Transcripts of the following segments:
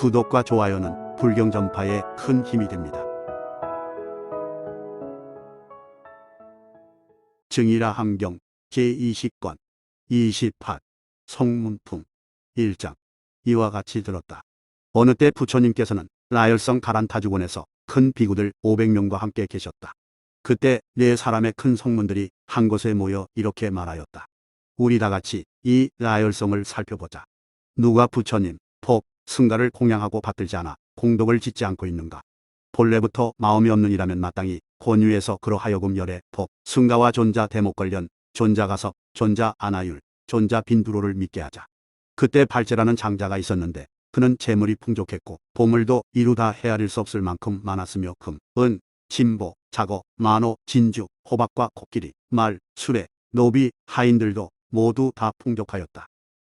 구독과 좋아요는 불경 전파에 큰 힘이 됩니다. 증이라 함경 제20권 28 성문풍 1장. 이와 같이 들었다. 어느 때 부처님께서는 라열성 가란타주곤에서 큰 비구들 500명과 함께 계셨다. 그때 네 사람의 큰 성문들이 한 곳에 모여 이렇게 말하였다. 우리 다 같이 이 라열성을 살펴보자. 누가 부처님, 법, 승가를 공양하고 받들지 않아 공덕을 짓지 않고 있는가? 본래부터 마음이 없는 이라면 마땅히 권유해서 그러하여금 열애, 법, 승가와 존자 대목 관련, 존자 가섭, 존자 아나율, 존자 빈두로를 믿게 하자. 그때 발제라는 장자가 있었는데 그는 재물이 풍족했고 보물도 이루다 헤아릴 수 없을 만큼 많았으며 금, 은, 진보, 자거, 만호, 진주, 호박과 코끼리, 말, 수레, 노비, 하인들도 모두 다 풍족하였다.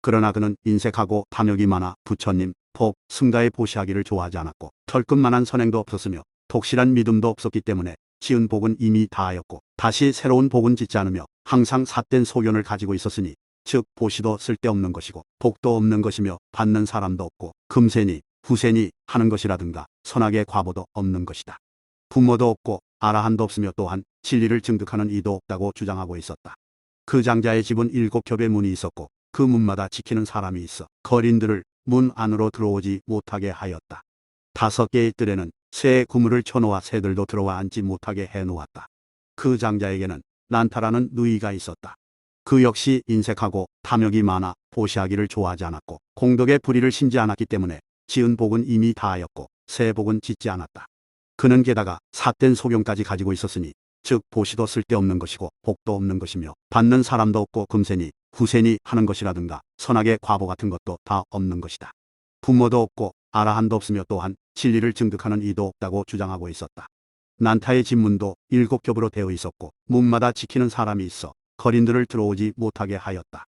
그러나 그는 인색하고 탐욕이 많아 부처님, 법, 승가의 보시하기를 좋아하지 않았고 털끝만한 선행도 없었으며 독실한 믿음도 없었기 때문에 지은 복은 이미 다하였고 다시 새로운 복은 짓지 않으며 항상 삿된 소견을 가지고 있었으니 즉 보시도 쓸데없는 것이고 복도 없는 것이며 받는 사람도 없고 금세니 후세니 하는 것이라든가 선악의 과보도 없는 것이다. 부모도 없고 아라한도 없으며 또한 진리를 증득하는 이도 없다고 주장하고 있었다. 그 장자의 집은 7겹의 문이 있었고 그 문마다 지키는 사람이 있어 거린들을 문 안으로 들어오지 못하게 하였다. 5개의 뜰에는 새의 구물을 쳐놓아 새들도 들어와 앉지 못하게 해놓았다. 그 장자에게는 난타라는 누이가 있었다. 그 역시 인색하고 탐욕이 많아 보시하기를 좋아하지 않았고 공덕의 불의를 신지 않았기 때문에 지은 복은 이미 다하였고 새 복은 짓지 않았다. 그는 게다가 삿된 소견까지 가지고 있었으니 즉 보시도 쓸데없는 것이고 복도 없는 것이며 받는 사람도 없고 금세니 후세니 하는 것이라든가 선악의 과보 같은 것도 다 없는 것이다. 부모도 없고 아라한도 없으며 또한 진리를 증득하는 이도 없다고 주장하고 있었다. 난타의 집문도 7겹으로 되어 있었고 문마다 지키는 사람이 있어 거린들을 들어오지 못하게 하였다.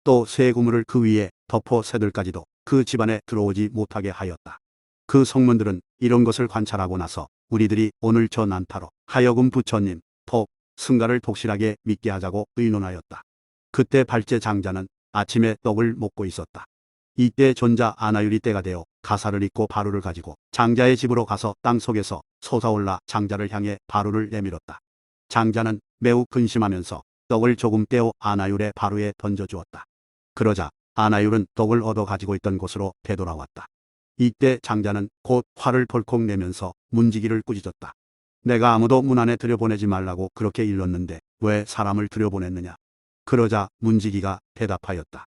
또 새 구물을 그 위에 덮어 새들까지도 그 집안에 들어오지 못하게 하였다. 그 성문들은 이런 것을 관찰하고 나서 우리들이 오늘 저 난타로 하여금 부처님, 법, 승가를 독실하게 믿게 하자고 의논하였다. 그때 발제 장자는 아침에 떡을 먹고 있었다. 이때 존자 아나율이 때가 되어 가사를 입고 바루를 가지고 장자의 집으로 가서 땅속에서 솟아올라 장자를 향해 바루를 내밀었다. 장자는 매우 근심하면서 떡을 조금 떼어 아나율의 바루에 던져주었다. 그러자 아나율은 떡을 얻어 가지고 있던 곳으로 되돌아왔다. 이때 장자는 곧 화를 벌컥 내면서 문지기를 꾸짖었다. 내가 아무도 문 안에 들여보내지 말라고 그렇게 일렀는데 왜 사람을 들여보냈느냐. 그러자 문지기가 대답하였다.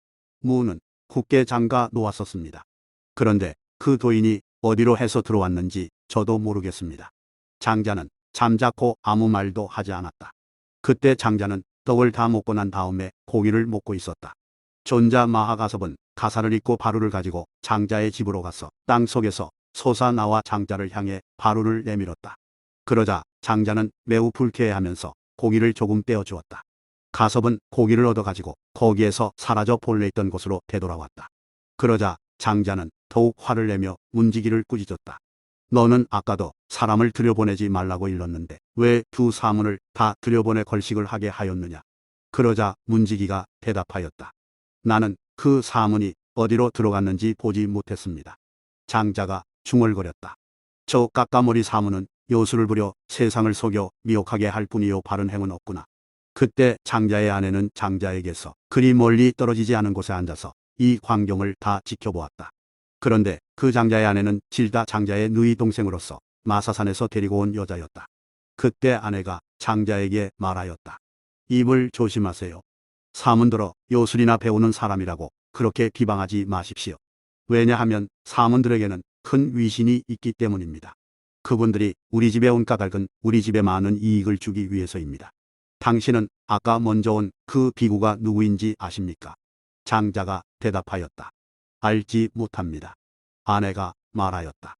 문은 굳게 잠가 놓았었습니다. 그런데 그 도인이 어디로 해서 들어왔는지 저도 모르겠습니다. 장자는 잠자코 아무 말도 하지 않았다. 그때 장자는 떡을 다 먹고 난 다음에 고기를 먹고 있었다. 존자 마하가섭은 가사를 입고 바루를 가지고 장자의 집으로 가서 땅속에서 솟아 나와 장자를 향해 바루를 내밀었다. 그러자 장자는 매우 불쾌해하면서 고기를 조금 떼어 주었다. 가섭은 고기를 얻어 가지고 거기에서 사라져 본래 있던 곳으로 되돌아왔다. 그러자 장자는 더욱 화를 내며 문지기를 꾸짖었다. 너는 아까도 사람을 들여보내지 말라고 일렀는데 왜 두 사문을 다 들여보내 걸식을 하게 하였느냐. 그러자 문지기가 대답하였다. 나는 그 사문이 어디로 들어갔는지 보지 못했습니다. 장자가 중얼거렸다. 저 깎아머리 사문은 요술을 부려 세상을 속여 미혹하게 할 뿐이요 바른 행은 없구나. 그때 장자의 아내는 장자에게서 그리 멀리 떨어지지 않은 곳에 앉아서 이 광경을 다 지켜보았다. 그런데 그 장자의 아내는 질다 장자의 누이 동생으로서 마사산에서 데리고 온 여자였다. 그때 아내가 장자에게 말하였다. 입을 조심하세요. 사문들어 요술이나 배우는 사람이라고 그렇게 비방하지 마십시오. 왜냐하면 사문들에게는 큰 위신이 있기 때문입니다. 그분들이 우리 집에 온 까닭은 우리 집에 많은 이익을 주기 위해서입니다. 당신은 아까 먼저 온 그 비구가 누구인지 아십니까? 장자가 대답하였다. 알지 못합니다. 아내가 말하였다.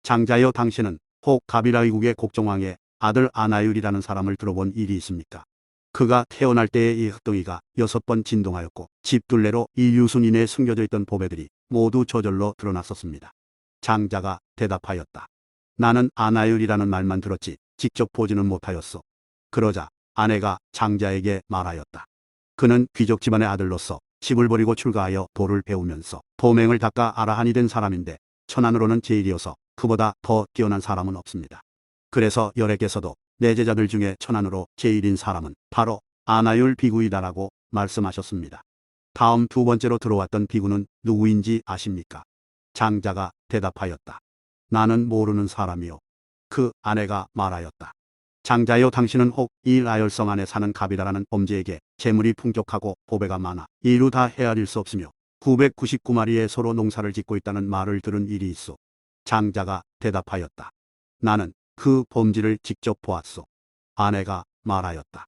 장자여, 당신은 혹 가비라이국의 곡종왕의 아들 아나율이라는 사람을 들어본 일이 있습니까? 그가 태어날 때에 이 흑덩이가 6번 진동하였고 집둘레로 이 유순인에 숨겨져 있던 보배들이 모두 저절로 드러났었습니다. 장자가 대답하였다. 나는 아나율이라는 말만 들었지 직접 보지는 못하였소. 그러자 아내가 장자에게 말하였다. 그는 귀족 집안의 아들로서 집을 버리고 출가하여 도를 배우면서 도맹을 닦아 아라한이 된 사람인데 천안으로는 제일이어서 그보다 더 뛰어난 사람은 없습니다. 그래서 열애께서도 내 제자들 중에 천안으로 제일인 사람은 바로 아나율 비구이다라고 말씀하셨습니다. 다음 두 번째로 들어왔던 비구는 누구인지 아십니까? 장자가 대답하였다. 나는 모르는 사람이요. 그 아내가 말하였다. 장자여, 당신은 혹 이 라열성 안에 사는 갑이다라는 범죄에게 재물이 풍족하고 보배가 많아 이루 다 헤아릴 수 없으며 999마리의 소로 농사를 짓고 있다는 말을 들은 일이 있소. 장자가 대답하였다. 나는 그 범지를 직접 보았소. 아내가 말하였다.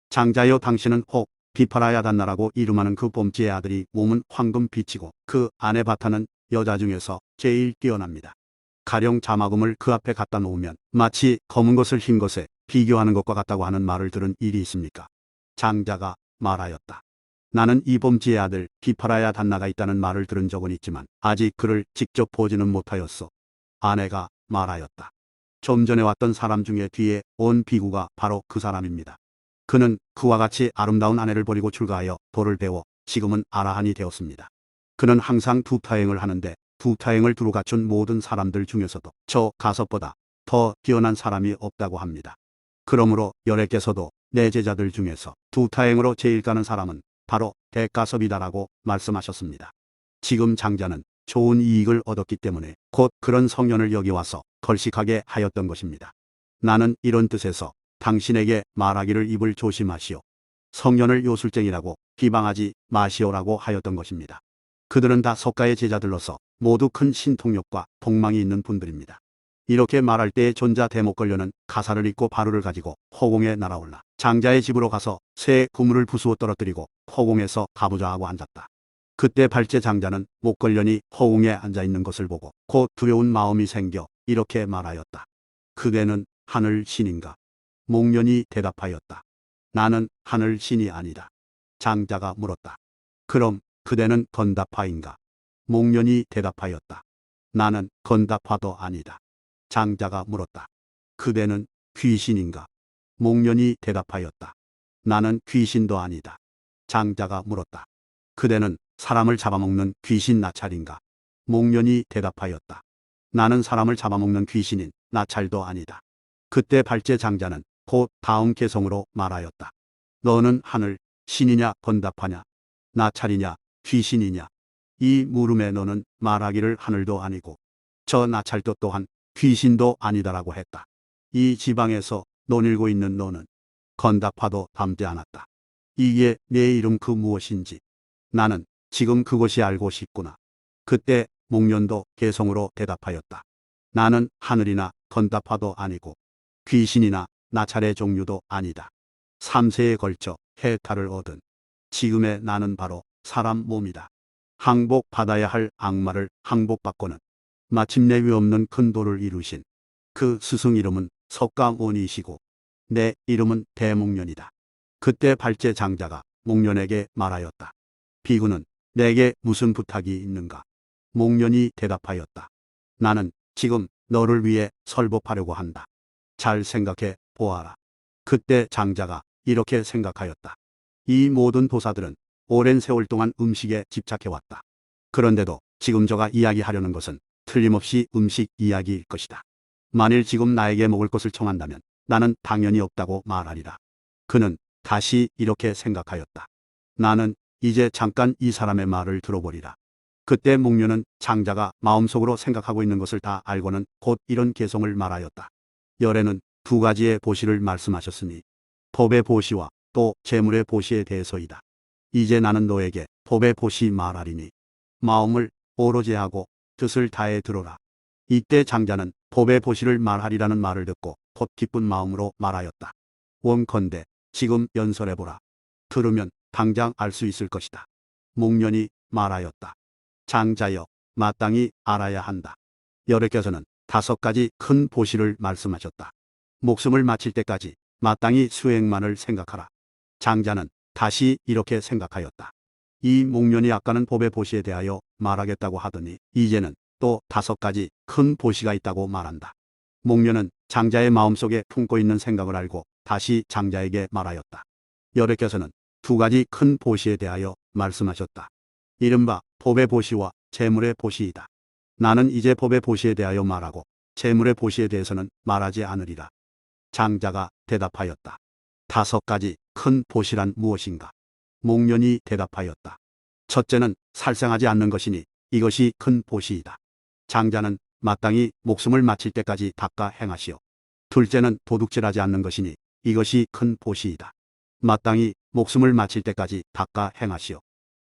장자여, 당신은 혹 비파라야 단나라고 이름하는 그 범지의 아들이 몸은 황금빛이고 그 아내 바타는 여자 중에서 제일 뛰어납니다. 가령 자마금을 그 앞에 갖다 놓으면 마치 검은 것을 흰 것에 비교하는 것과 같다고 하는 말을 들은 일이 있습니까? 장자가 말하였다. 나는 이 범지의 아들 비파라야 단나가 있다는 말을 들은 적은 있지만 아직 그를 직접 보지는 못하였소. 아내가 말하였다. 좀 전에 왔던 사람 중에 뒤에 온 비구가 바로 그 사람입니다. 그는 그와 같이 아름다운 아내를 버리고 출가하여 도를 배워 지금은 아라한이 되었습니다. 그는 항상 두타행을 하는데 두타행을 두루 갖춘 모든 사람들 중에서도 저 가섭보다 더 뛰어난 사람이 없다고 합니다. 그러므로 열애께서도 내 제자들 중에서 두타행으로 제일 가는 사람은 바로 대가섭이다라고 말씀하셨습니다. 지금 장자는 좋은 이익을 얻었기 때문에 곧 그런 성년을 여기 와서 걸식하게 하였던 것입니다. 나는 이런 뜻에서 당신에게 말하기를 입을 조심하시오. 성년을 요술쟁이라고 비방하지 마시오라고 하였던 것입니다. 그들은 다 석가의 제자들로서 모두 큰 신통력과 폭망이 있는 분들입니다. 이렇게 말할 때에 존자 대목걸려는 가사를 입고 바루를 가지고 허공에 날아올라 장자의 집으로 가서 새 구물을 부수어 떨어뜨리고 허공에서 가부좌하고 앉았다. 그때 발제 장자는 목걸련이 허공에 앉아있는 것을 보고 곧 두려운 마음이 생겨 이렇게 말하였다. 그대는 하늘 신인가? 목련이 대답하였다. 나는 하늘 신이 아니다. 장자가 물었다. 그럼 그대는 건다파인가? 목련이 대답하였다. 나는 건다파도 아니다. 장자가 물었다. 그대는 귀신인가? 목련이 대답하였다. 나는 귀신도 아니다. 장자가 물었다. 그대는 사람을 잡아먹는 귀신 나찰인가? 목련이 대답하였다. 나는 사람을 잡아먹는 귀신인 나찰도 아니다. 그때 발제 장자는 곧 다음 개성으로 말하였다. 너는 하늘 신이냐 건다파냐? 나찰이냐 귀신이냐? 이 물음에 너는 말하기를 하늘도 아니고 저 나찰도 또한 귀신도 아니다라고 했다. 이 지방에서 논일고 있는 너는 건다파도 닮지 않았다. 이게 내 이름 그 무엇인지 나는 지금 그것이 알고 싶구나. 그때 목련도 개성으로 대답하였다. 나는 하늘이나 건다파도 아니고 귀신이나 나찰의 종류도 아니다. 3세에 걸쳐 해탈을 얻은 지금의 나는 바로 사람 몸이다. 항복받아야 할 악마를 항복받고는 마침내 위없는 큰 도를 이루신 그 스승 이름은 석가모니이시고 내 이름은 대목련이다. 그때 발제 장자가 목련에게 말하였다. 비구는 내게 무슨 부탁이 있는가? 목련이 대답하였다. 나는 지금 너를 위해 설법하려고 한다. 잘 생각해 보아라. 그때 장자가 이렇게 생각하였다. 이 모든 도사들은 오랜 세월 동안 음식에 집착해왔다. 그런데도 지금 저가 이야기하려는 것은 틀림없이 음식 이야기일 것이다. 만일 지금 나에게 먹을 것을 청한다면 나는 당연히 없다고 말하리라. 그는 다시 이렇게 생각하였다. 나는 이제 잠깐 이 사람의 말을 들어보리라. 그때 목련은 장자가 마음속으로 생각하고 있는 것을 다 알고는 곧 이런 개성을 말하였다. 열애는 두 가지의 보시를 말씀하셨으니 법의 보시와 또 재물의 보시에 대해서이다. 이제 나는 너에게 법의 보시 말하리니 마음을 오로지 하고 뜻을 다해 들어라. 이때 장자는 법의 보시를 말하리라는 말을 듣고 곧 기쁜 마음으로 말하였다. 원컨대 지금 연설해보라. 들으면 당장 알 수 있을 것이다. 목련이 말하였다. 장자여, 마땅히 알아야 한다. 열애께서는 5가지 큰 보시를 말씀하셨다. 목숨을 마칠 때까지 마땅히 수행만을 생각하라. 장자는 다시 이렇게 생각하였다. 이 목련이 아까는 법의 보시에 대하여 말하겠다고 하더니 이제는 또 5가지 큰 보시가 있다고 말한다. 목련은 장자의 마음속에 품고 있는 생각을 알고 다시 장자에게 말하였다. 열애께서는 2가지 큰 보시에 대하여 말씀하셨다. 이른바 법의 보시와 재물의 보시이다. 나는 이제 법의 보시에 대하여 말하고 재물의 보시에 대해서는 말하지 않으리라. 장자가 대답하였다. 5가지 큰 보시란 무엇인가? 목련이 대답하였다. 첫째는 살생하지 않는 것이니 이것이 큰 보시이다. 장자는 마땅히 목숨을 마칠 때까지 닦아 행하시오. 둘째는 도둑질하지 않는 것이니 이것이 큰 보시이다. 마땅히 목숨을 마칠 때까지 닦아 행하시오.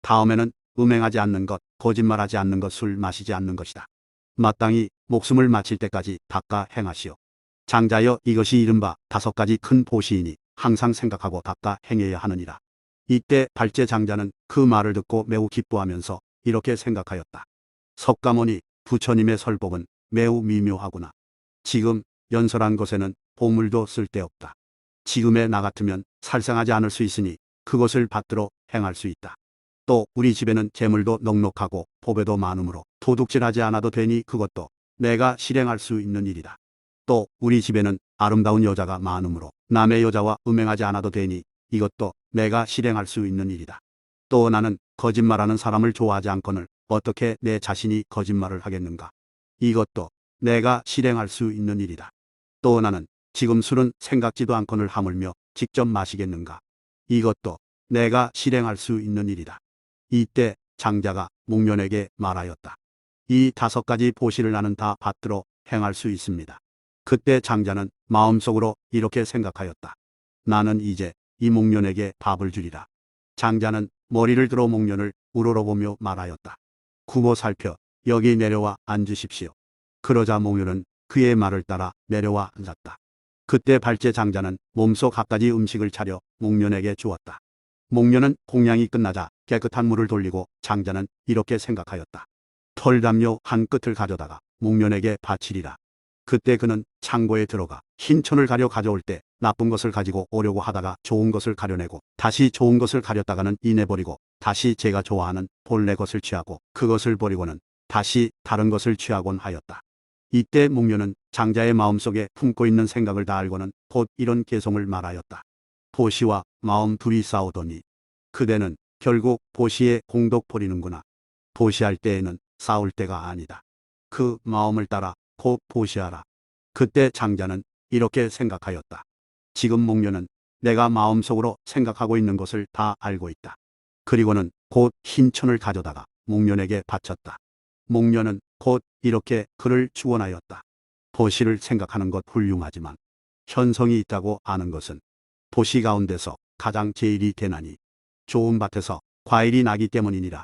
다음에는 음행하지 않는 것, 거짓말하지 않는 것, 술 마시지 않는 것이다. 마땅히 목숨을 마칠 때까지 닦아 행하시오. 장자여, 이것이 이른바 5가지 큰 보시이니 항상 생각하고 닦아 행해야 하느니라. 이때 발제 장자는 그 말을 듣고 매우 기뻐하면서 이렇게 생각하였다. 석가모니 부처님의 설법은 매우 미묘하구나. 지금 연설한 것에는 보물도 쓸데없다. 지금의 나 같으면 살생하지 않을 수 있으니 그것을 받들어 행할 수 있다. 또 우리 집에는 재물도 넉넉하고 보배도 많으므로 도둑질하지 않아도 되니 그것도 내가 실행할 수 있는 일이다. 또 우리 집에는 아름다운 여자가 많으므로 남의 여자와 음행하지 않아도 되니 이것도 내가 실행할 수 있는 일이다. 또 나는 거짓말하는 사람을 좋아하지 않거늘 어떻게 내 자신이 거짓말을 하겠는가? 이것도 내가 실행할 수 있는 일이다. 또 나는 지금 술은 생각지도 않거늘 하물며 직접 마시겠는가? 이것도 내가 실행할 수 있는 일이다. 이때 장자가 목련에게 말하였다. 이 5가지 보시를 나는 다 받들어 행할 수 있습니다. 그때 장자는 마음속으로 이렇게 생각하였다. 나는 이제 이 목련에게 밥을 주리라. 장자는 머리를 들어 목련을 우러러보며 말하였다. 굽어 살펴 여기 내려와 앉으십시오. 그러자 목련은 그의 말을 따라 내려와 앉았다. 그때 발제 장자는 몸속 갖가지 음식을 차려 목련에게 주었다. 목련은 공양이 끝나자 깨끗한 물을 돌리고 장자는 이렇게 생각하였다. 털담요 한 끝을 가져다가 목련에게 바치리라. 그때 그는 창고에 들어가 흰천을 가려 가져올 때 나쁜 것을 가지고 오려고 하다가 좋은 것을 가려내고 다시 좋은 것을 가렸다가는 이내버리고 다시 제가 좋아하는 본래 것을 취하고 그것을 버리고는 다시 다른 것을 취하곤 하였다. 이때 목련은 장자의 마음속에 품고 있는 생각을 다 알고는 곧 이런 개송을 말하였다. 보시와 마음 둘이 싸우더니 그대는 결국 보시에 공독 버리는구나. 보시할 때에는 싸울 때가 아니다. 그 마음을 따라 곧 보시하라. 그때 장자는 이렇게 생각하였다. 지금 목련은 내가 마음속으로 생각하고 있는 것을 다 알고 있다. 그리고는 곧 흰천을 가져다가 목련에게 바쳤다. 목련은 곧 이렇게 그를 축원하였다. 보시를 생각하는 것 훌륭하지만 현성이 있다고 아는 것은 보시 가운데서 가장 제일이 되나니 좋은 밭에서 과일이 나기 때문이니라.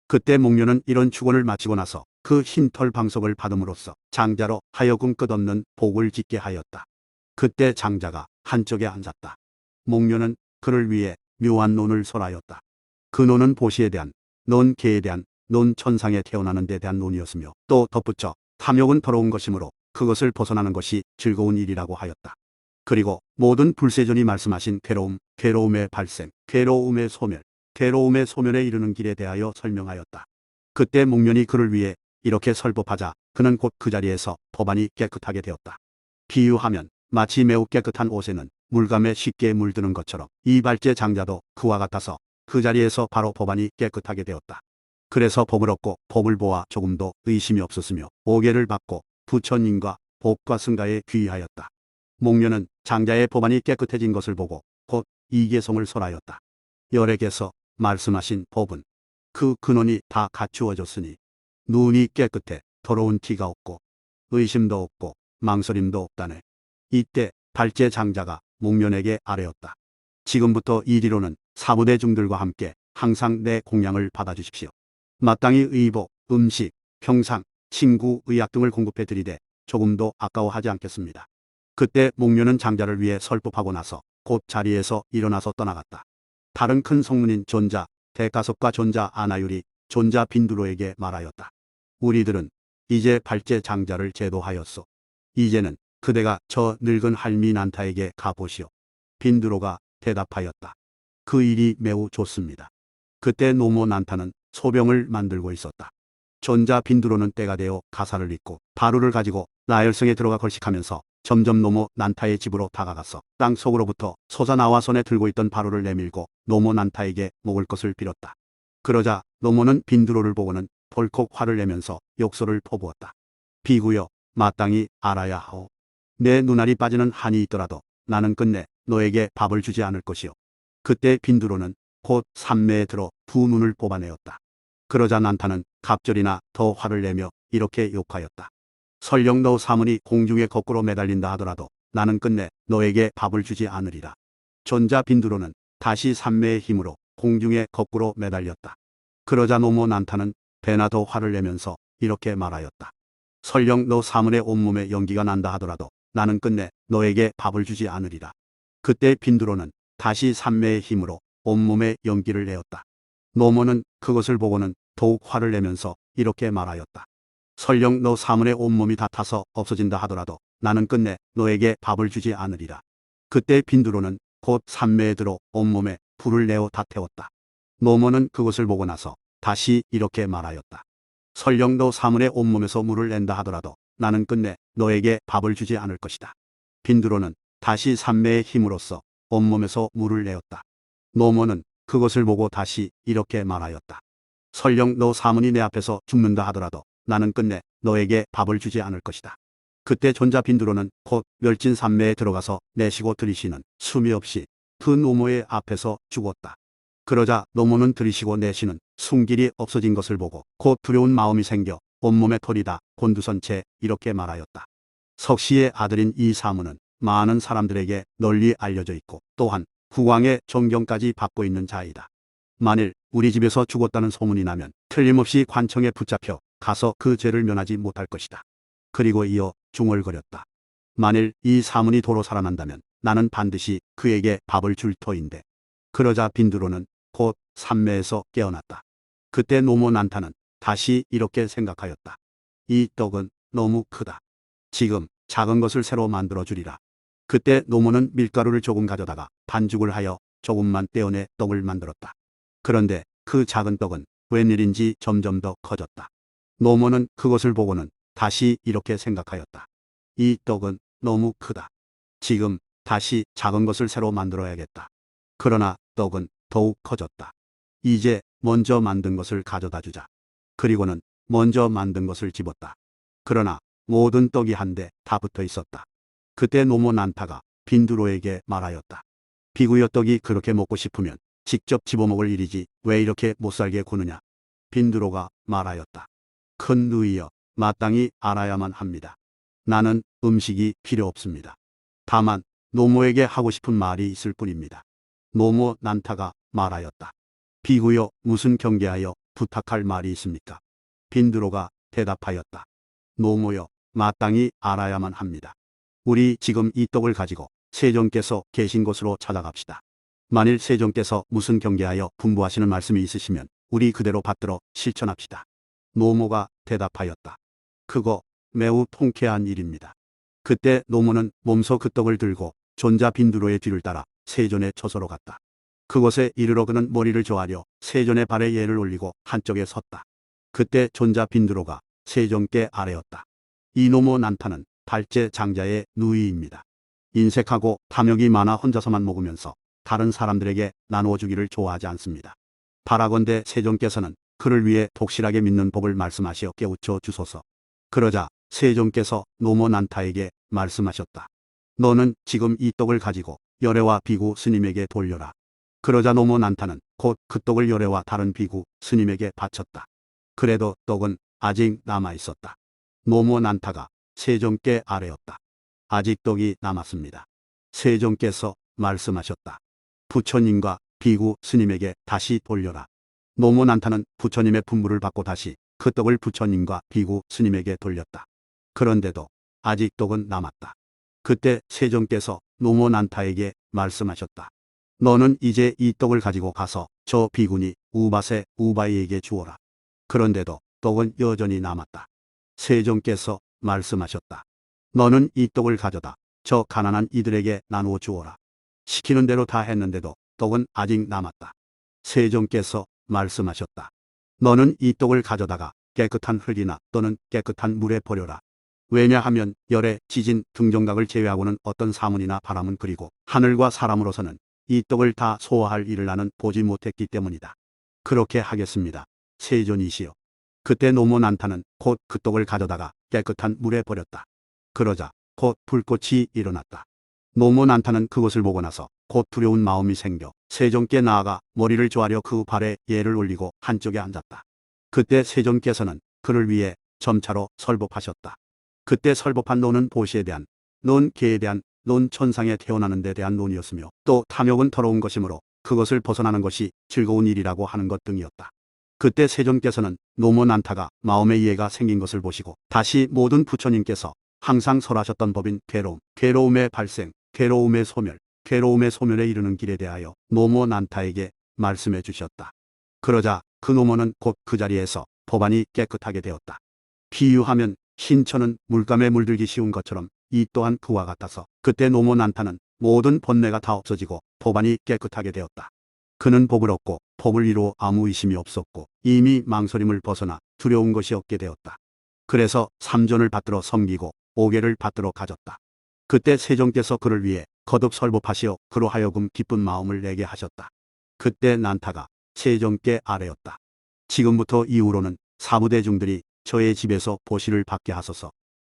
그때 목련은 이런 축원을 마치고 나서 그 흰털 방석을 받음으로써 장자로 하여금 끝없는 복을 짓게 하였다. 그때 장자가 한쪽에 앉았다. 목련은 그를 위해 묘한 논을 설하였다. 그 논은 보시에 대한, 논 개에 대한, 논 천상에 태어나는 데 대한 논이었으며 또 덧붙여 탐욕은 더러운 것이므로 그것을 벗어나는 것이 즐거운 일이라고 하였다. 그리고 모든 불세존이 말씀하신 괴로움, 괴로움의 발생, 괴로움의 소멸, 괴로움의 소멸에 이르는 길에 대하여 설명하였다. 그때 목련이 그를 위해 이렇게 설법하자 그는 곧 그 자리에서 법안이 깨끗하게 되었다. 비유하면 마치 매우 깨끗한 옷에는 물감에 쉽게 물드는 것처럼 이 발제 장자도 그와 같아서 그 자리에서 바로 법안이 깨끗하게 되었다. 그래서 법을 얻고 법을 보아 조금도 의심이 없었으며 오계를 받고 부처님과 법과 승가에 귀의하였다. 목련은 장자의 법안이 깨끗해진 것을 보고 곧 이계성을 설하였다. 열애께서 말씀하신 법은 그 근원이 다 갖추어졌으니 눈이 깨끗해 더러운 티가 없고 의심도 없고 망설임도 없다네. 이때 발제 장자가 목련에게 아뢰었다. 지금부터 이리로는 사부대중들과 함께 항상 내 공양을 받아주십시오. 마땅히 의복, 음식, 평상, 친구, 의약 등을 공급해 드리되 조금도 아까워하지 않겠습니다. 그때 목련은 장자를 위해 설법하고 나서 곧 자리에서 일어나서 떠나갔다. 다른 큰 성문인 존자 대가섭과 존자 아나율이 존자 빈두로에게 말하였다. 우리들은 이제 발제 장자를 제도하였소. 이제는 그대가 저 늙은 할미 난타에게 가보시오. 빈두로가 대답하였다. 그 일이 매우 좋습니다. 그때 노모 난타는 소병을 만들고 있었다. 존자 빈두로는 때가 되어 가사를 입고 바루를 가지고 나열성에 들어가 걸식하면서 점점 노모 난타의 집으로 다가가서 땅 속으로부터 솟아나와 손에 들고 있던 바루를 내밀고 노모 난타에게 먹을 것을 빌었다. 그러자 노모는 빈두로를 보고는 벌컥 화를 내면서 욕설을 퍼부었다. 비구여, 마땅히 알아야 하오. 내 눈알이 빠지는 한이 있더라도 나는 끝내 너에게 밥을 주지 않을 것이오. 그때 빈두로는 곧 산매에 들어 두 눈을 뽑아내었다. 그러자 난타는 갑절이나 더 화를 내며 이렇게 욕하였다. 설령 너 사문이 공중에 거꾸로 매달린다 하더라도 나는 끝내 너에게 밥을 주지 않으리라. 전자 빈두로는 다시 산매의 힘으로 공중에 거꾸로 매달렸다. 그러자 노모 난타는 배나 더 화를 내면서 이렇게 말하였다. 설령 너 사문의 온몸에 연기가 난다 하더라도 나는 끝내 너에게 밥을 주지 않으리라. 그때 빈두로는 다시 산매의 힘으로 온몸에 연기를 내었다. 노모는 그것을 보고는 더욱 화를 내면서 이렇게 말하였다. 설령 너 사문의 온몸이 다 타서 없어진다 하더라도 나는 끝내 너에게 밥을 주지 않으리라. 그때 빈두로는 곧 산매에 들어 온몸에 불을 내어 다 태웠다. 노모는 그것을 보고 나서 다시 이렇게 말하였다. 설령 너 사문의 온몸에서 물을 낸다 하더라도 나는 끝내 너에게 밥을 주지 않을 것이다. 빈두로는 다시 산매의 힘으로써 온몸에서 물을 내었다. 노모는 그것을 보고 다시 이렇게 말하였다. 설령 너 사문이 내 앞에서 죽는다 하더라도 나는 끝내 너에게 밥을 주지 않을 것이다. 그때 존자 빈두로는 곧 멸진 산매에 들어가서 내쉬고 들이쉬는 숨이 없이 그 노모의 앞에서 죽었다. 그러자 노모는 들이쉬고 내쉬는 숨길이 없어진 것을 보고 곧 두려운 마음이 생겨 온몸에 털이 다 곤두선 채 이렇게 말하였다. 석시의 아들인 이 사문은 많은 사람들에게 널리 알려져 있고 또한 국왕의 존경까지 받고 있는 자이다. 만일 우리 집에서 죽었다는 소문이 나면 틀림없이 관청에 붙잡혀 가서 그 죄를 면하지 못할 것이다. 그리고 이어 중얼거렸다. 만일 이 사문이 도로 살아난다면 나는 반드시 그에게 밥을 줄 터인데. 그러자 빈두로는 곧 산매에서 깨어났다. 그때 노모 난타는 다시 이렇게 생각하였다. 이 떡은 너무 크다. 지금 작은 것을 새로 만들어 주리라. 그때 노모는 밀가루를 조금 가져다가 반죽을 하여 조금만 떼어내 떡을 만들었다. 그런데 그 작은 떡은 웬일인지 점점 더 커졌다. 노모는 그것을 보고는 다시 이렇게 생각하였다. 이 떡은 너무 크다. 지금 다시 작은 것을 새로 만들어야겠다. 그러나 떡은 더욱 커졌다. 이제 먼저 만든 것을 가져다 주자. 그리고는 먼저 만든 것을 집었다. 그러나 모든 떡이 한데 다 붙어 있었다. 그때 노모 난타가 빈두로에게 말하였다. 비구여, 떡이 그렇게 먹고 싶으면 직접 집어먹을 일이지 왜 이렇게 못살게 구느냐. 빈두로가 말하였다. 큰 누이여, 마땅히 알아야만 합니다. 나는 음식이 필요 없습니다. 다만 노모에게 하고 싶은 말이 있을 뿐입니다. 노모 난타가 말하였다. 비구여, 무슨 경계하여 부탁할 말이 있습니까? 빈두로가 대답하였다. 노모여, 마땅히 알아야만 합니다. 우리 지금 이 떡을 가지고 세종께서 계신 곳으로 찾아갑시다. 만일 세종께서 무슨 경계하여 분부하시는 말씀이 있으시면 우리 그대로 받들어 실천합시다. 노모가 대답하였다. 그거 매우 통쾌한 일입니다. 그때 노모는 몸소 그 떡을 들고 존자 빈두로의 뒤를 따라 세존의 처소로 갔다. 그곳에 이르러 그는 머리를 조아려 세존의 발에 예를 올리고 한쪽에 섰다. 그때 존자 빈두로가 세종께 아뢰었다. 이 노모 난타는 발제 장자의 누이입니다. 인색하고 탐욕이 많아 혼자서만 먹으면서 다른 사람들에게 나누어 주기를 좋아하지 않습니다. 바라건대 세종께서는 그를 위해 독실하게 믿는 법을 말씀하시어 깨우쳐 주소서. 그러자 세종께서 노모 난타에게 말씀하셨다. 너는 지금 이 떡을 가지고 열애와 비구 스님에게 돌려라. 그러자 노모 난타는 곧 그 떡을 열애와 다른 비구 스님에게 바쳤다. 그래도 떡은 아직 남아 있었다. 노모 난타가 세종께 아뢰었다. 아직 떡이 남았습니다. 세종께서 말씀하셨다. 부처님과 비구 스님에게 다시 돌려라. 노모 난타는 부처님의 분부를 받고 다시 그 떡을 부처님과 비구 스님에게 돌렸다. 그런데도 아직 떡은 남았다. 그때 세종께서 노모 난타에게 말씀하셨다. 너는 이제 이 떡을 가지고 가서 저 비구니 우바세 우바이에게 주어라. 그런데도 떡은 여전히 남았다. 세종께서 말씀하셨다. 너는 이 떡을 가져다 저 가난한 이들에게 나누어 주어라. 시키는 대로 다 했는데도 떡은 아직 남았다. 세종께서 말씀하셨다. 너는 이 떡을 가져다가 깨끗한 흙이나 또는 깨끗한 물에 버려라. 왜냐하면 열애, 지진, 등정각을 제외하고는 어떤 사문이나 바람은 그리고 하늘과 사람으로서는 이 떡을 다 소화할 일을 나는 보지 못했기 때문이다. 그렇게 하겠습니다. 세존이시여. 그때 노모 난타는 곧 그 떡을 가져다가 깨끗한 물에 버렸다. 그러자 곧 불꽃이 일어났다. 노모 난타는 그것을 보고 나서 곧 두려운 마음이 생겨 세종께 나아가 머리를 조아려 그 발에 예를 올리고 한쪽에 앉았다. 그때 세종께서는 그를 위해 점차로 설법하셨다. 그때 설법한 논은 보시에 대한, 논 계에 대한, 논 천상에 태어나는 데 대한 논이었으며 또 탐욕은 더러운 것이므로 그것을 벗어나는 것이 즐거운 일이라고 하는 것 등이었다. 그때 세종께서는 노모 난타가 마음의 이해가 생긴 것을 보시고 다시 모든 부처님께서 항상 설하셨던 법인 괴로움, 괴로움의 발생, 괴로움의 소멸, 괴로움의 소멸에 이르는 길에 대하여 노모 난타에게 말씀해 주셨다. 그러자 그 노모는 곧 그 자리에서 법안이 깨끗하게 되었다. 비유하면 흰천은 물감에 물들기 쉬운 것처럼 이 또한 그와 같아서 그때 노모 난타는 모든 번뇌가 다 없어지고 법안이 깨끗하게 되었다. 그는 법을 얻고 법을 이루어 아무 의심이 없었고 이미 망설임을 벗어나 두려운 것이 없게 되었다. 그래서 삼존을 받들어 섬기고 오계를 받들어 가졌다. 그때 세종께서 그를 위해 거듭 설법하시어 그로 하여금 기쁜 마음을 내게 하셨다. 그때 난타가 세종께 아뢰었다. 지금부터 이후로는 사부대중들이 저의 집에서 보시를 받게 하소서.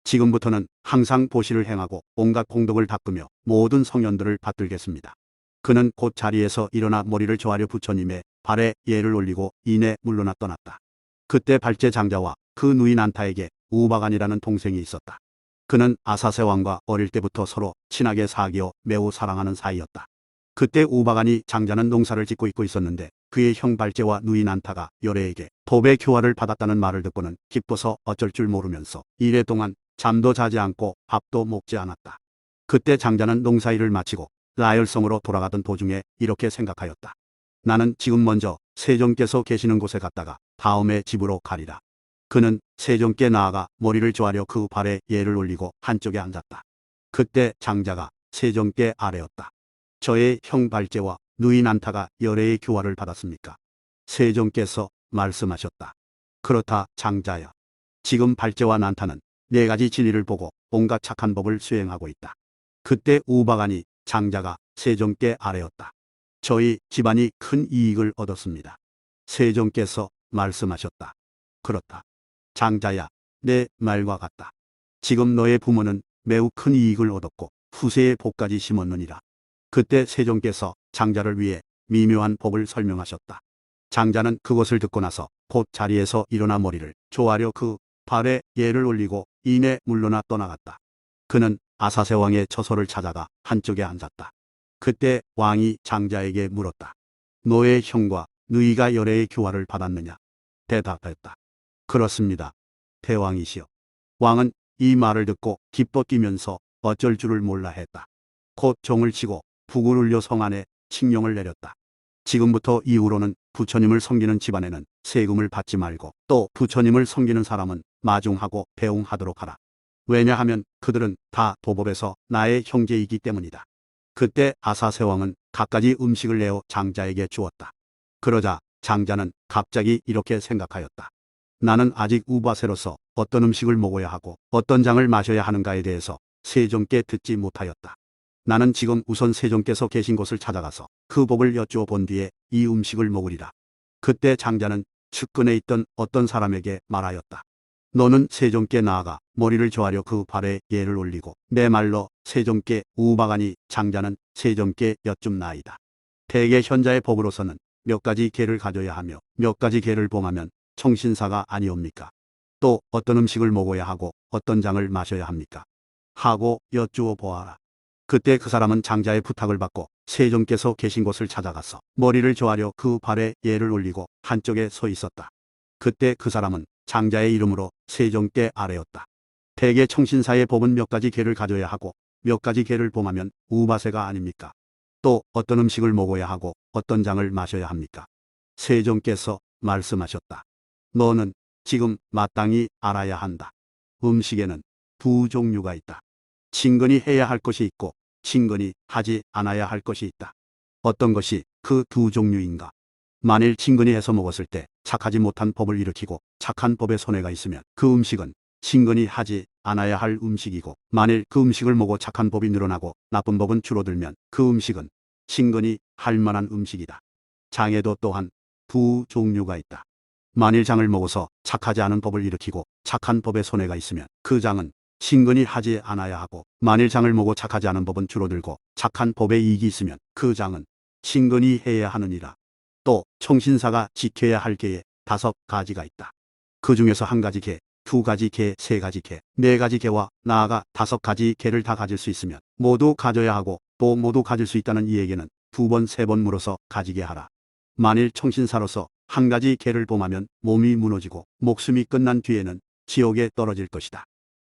지금부터는 항상 보시를 행하고 온갖 공덕을 닦으며 모든 성현들을 받들겠습니다. 그는 곧 자리에서 일어나 머리를 조아려 부처님의 발에 예를 올리고 이내 물러나 떠났다. 그때 발제 장자와 그 누이 난타에게 우바간이라는 동생이 있었다. 그는 아사세 왕과 어릴 때부터 서로 친하게 사귀어 매우 사랑하는 사이였다. 그때 우바간이 장자는 농사를 짓고 있었는데 그의 형 발제와 누이 난타가 열애에게 법의 교화를 받았다는 말을 듣고는 기뻐서 어쩔 줄 모르면서 이래 동안 잠도 자지 않고 밥도 먹지 않았다. 그때 장자는 농사일을 마치고 라열성으로 돌아가던 도중에 이렇게 생각하였다. 나는 지금 먼저 세종께서 계시는 곳에 갔다가 다음에 집으로 가리라. 그는 세종께 나아가 머리를 조아려 그 발에 예를 올리고 한쪽에 앉았다. 그때 장자가 세종께 아뢰었다. 저의 형 발제와 누이 난타가 열애의 교화를 받았습니까? 세종께서 말씀하셨다. 그렇다 장자야. 지금 발제와 난타는 네 가지 진리를 보고 온갖 착한 법을 수행하고 있다. 그때 우바간이 장자가 세종께 아뢰었다. 저희 집안이 큰 이익을 얻었습니다. 세종께서 말씀하셨다. 그렇다. 장자야, 내 말과 같다. 지금 너의 부모는 매우 큰 이익을 얻었고 후세의 복까지 심었느니라. 그때 세종께서 장자를 위해 미묘한 법을 설명하셨다. 장자는 그것을 듣고 나서 곧 자리에서 일어나 머리를 조아려 그 발에 예를 올리고 이내 물러나 떠나갔다. 그는 아사세 왕의 처소를 찾아가 한쪽에 앉았다. 그때 왕이 장자에게 물었다. 너의 형과 누이가 열애의 교화를 받았느냐? 대답했다. 그렇습니다. 대왕이시여. 왕은 이 말을 듣고 기뻐 뛰면서 어쩔 줄을 몰라 했다. 곧 종을 치고 북을 울려 성 안에 칙령을 내렸다. 지금부터 이후로는 부처님을 섬기는 집안에는 세금을 받지 말고 또 부처님을 섬기는 사람은 마중하고 배웅하도록 하라. 왜냐하면 그들은 다 도법에서 나의 형제이기 때문이다. 그때 아사세 왕은 갖가지 음식을 내어 장자에게 주었다. 그러자 장자는 갑자기 이렇게 생각하였다. 나는 아직 우바세로서 어떤 음식을 먹어야 하고 어떤 장을 마셔야 하는가에 대해서 세종께 듣지 못하였다. 나는 지금 우선 세종께서 계신 곳을 찾아가서 그 법을 여쭈어 본 뒤에 이 음식을 먹으리라. 그때 장자는 측근에 있던 어떤 사람에게 말하였다. 너는 세종께 나아가 머리를 조아려 그 발에 예를 올리고 내 말로 세종께 우바가니 장자는 세종께 여쭙나이다. 대개 현자의 법으로서는 몇 가지 계를 가져야 하며 몇 가지 계를 봉하면 청신사가 아니옵니까? 또 어떤 음식을 먹어야 하고 어떤 장을 마셔야 합니까? 하고 여쭈어 보아라. 그때 그 사람은 장자의 부탁을 받고 세종께서 계신 곳을 찾아가서 머리를 조아려 그 발에 예를 올리고 한쪽에 서 있었다. 그때 그 사람은 장자의 이름으로 세종께 아뢰었다. 대개 청신사의 법은 몇 가지 계를 가져야 하고 몇 가지 계를 봉하면 우바세가 아닙니까? 또 어떤 음식을 먹어야 하고 어떤 장을 마셔야 합니까? 세종께서 말씀하셨다. 너는 지금 마땅히 알아야 한다. 음식에는 두 종류가 있다. 친근히 해야 할 것이 있고 친근히 하지 않아야 할 것이 있다. 어떤 것이 그 두 종류인가? 만일 친근히 해서 먹었을 때 착하지 못한 법을 일으키고 착한 법에 손해가 있으면 그 음식은 친근히 하지 않아야 할 음식이고 만일 그 음식을 먹어 착한 법이 늘어나고 나쁜 법은 줄어들면 그 음식은 친근히 할 만한 음식이다. 장에도 또한 두 종류가 있다. 만일 장을 먹어서 착하지 않은 법을 일으키고 착한 법에 손해가 있으면 그 장은 신근히 하지 않아야 하고, 만일 장을 먹고 착하지 않은 법은 줄어들고 착한 법에 이익이 있으면 그 장은 신근히 해야 하느니라. 또 청신사가 지켜야 할 계에 5가지가 있다. 그 중에서 1가지 계, 2가지 계, 3가지 계, 4가지 계와 나아가 5가지 계를 다 가질 수 있으면 모두 가져야 하고, 또 모두 가질 수 있다는 이에게는 2번, 3번 물어서 가지게 하라. 만일 청신사로서 1가지 계를 범하면 몸이 무너지고 목숨이 끝난 뒤에는 지옥에 떨어질 것이다.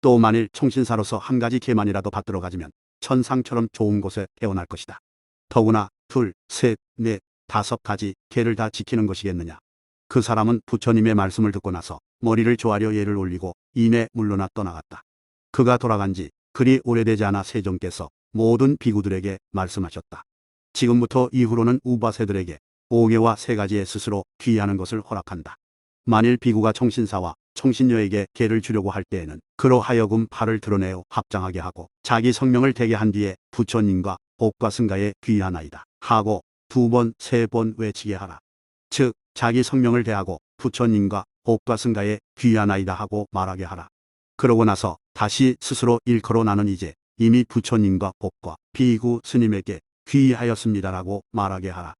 또 만일 청신사로서 1가지 계만이라도 받들어 가지면 천상처럼 좋은 곳에 태어날 것이다. 더구나 2, 3, 4, 5가지 계를 다 지키는 것이겠느냐. 그 사람은 부처님의 말씀을 듣고 나서 머리를 조아려 예를 올리고 이내 물러나 떠나갔다. 그가 돌아간 지 그리 오래되지 않아 세종께서 모든 비구들에게 말씀하셨다. 지금부터 이후로는 우바세들에게 5계와 3가지에 스스로 귀의하는 것을 허락한다. 만일 비구가 청신사와 청신녀에게 계를 주려고 할 때에는 그로 하여금 팔을 드러내어 합장하게 하고 자기 성명을 대게 한 뒤에 부처님과 법과 승가에 귀의하나이다 하고 2번, 3번 외치게 하라. 즉 자기 성명을 대하고 부처님과 법과 승가에 귀의하나이다 하고 말하게 하라. 그러고 나서 다시 스스로 일컬어 나는 이제 이미 부처님과 법과 비구 스님에게 귀의하였습니다라고 말하게 하라.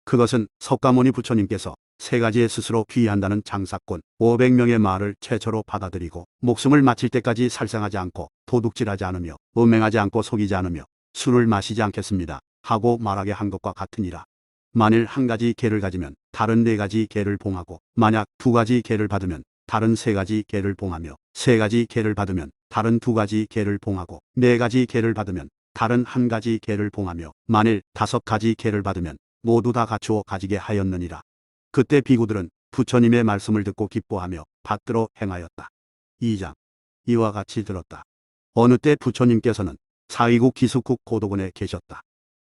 그것은 석가모니 부처님께서 3가지에 스스로 귀의한다는 장사꾼 500명의 말을 최초로 받아들이고 목숨을 마칠 때까지 살생하지 않고 도둑질하지 않으며 음행하지 않고 속이지 않으며 술을 마시지 않겠습니다 하고 말하게 한 것과 같으니라. 만일 1가지 계를 가지면 다른 4가지 계를 봉하고, 만약 2가지 계를 받으면 다른 3가지 계를 봉하며, 3가지 계를 받으면 다른 2가지 계를 봉하고, 4가지 계를 받으면 다른 1가지 계를 봉하며, 만일 5가지 계를 받으면 모두 다 갖추어 가지게 하였느니라. 그때 비구들은 부처님의 말씀을 듣고 기뻐하며 받들어 행하였다. 2장. 이와 같이 들었다. 어느 때 부처님께서는 사위국 기숙국 고도군에 계셨다.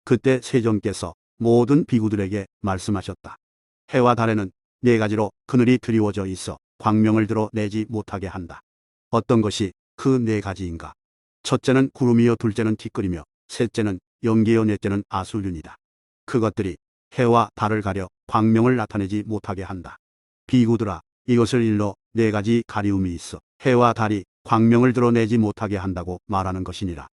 그때 세종께서 모든 비구들에게 말씀하셨다. 해와 달에는 4가지로 그늘이 드리워져 있어 광명을 들어 내지 못하게 한다. 어떤 것이 그 4가지인가? 첫째는 구름이요, 둘째는 티끌이며, 셋째는 연기요, 넷째는 아수륜이다. 그것들이 해와 달을 가려 광명을 나타내지 못하게 한다. 비구들아, 이것을 일러 4가지 가리움이 있어 해와 달이 광명을 드러내지 못하게 한다고 말하는 것이니라.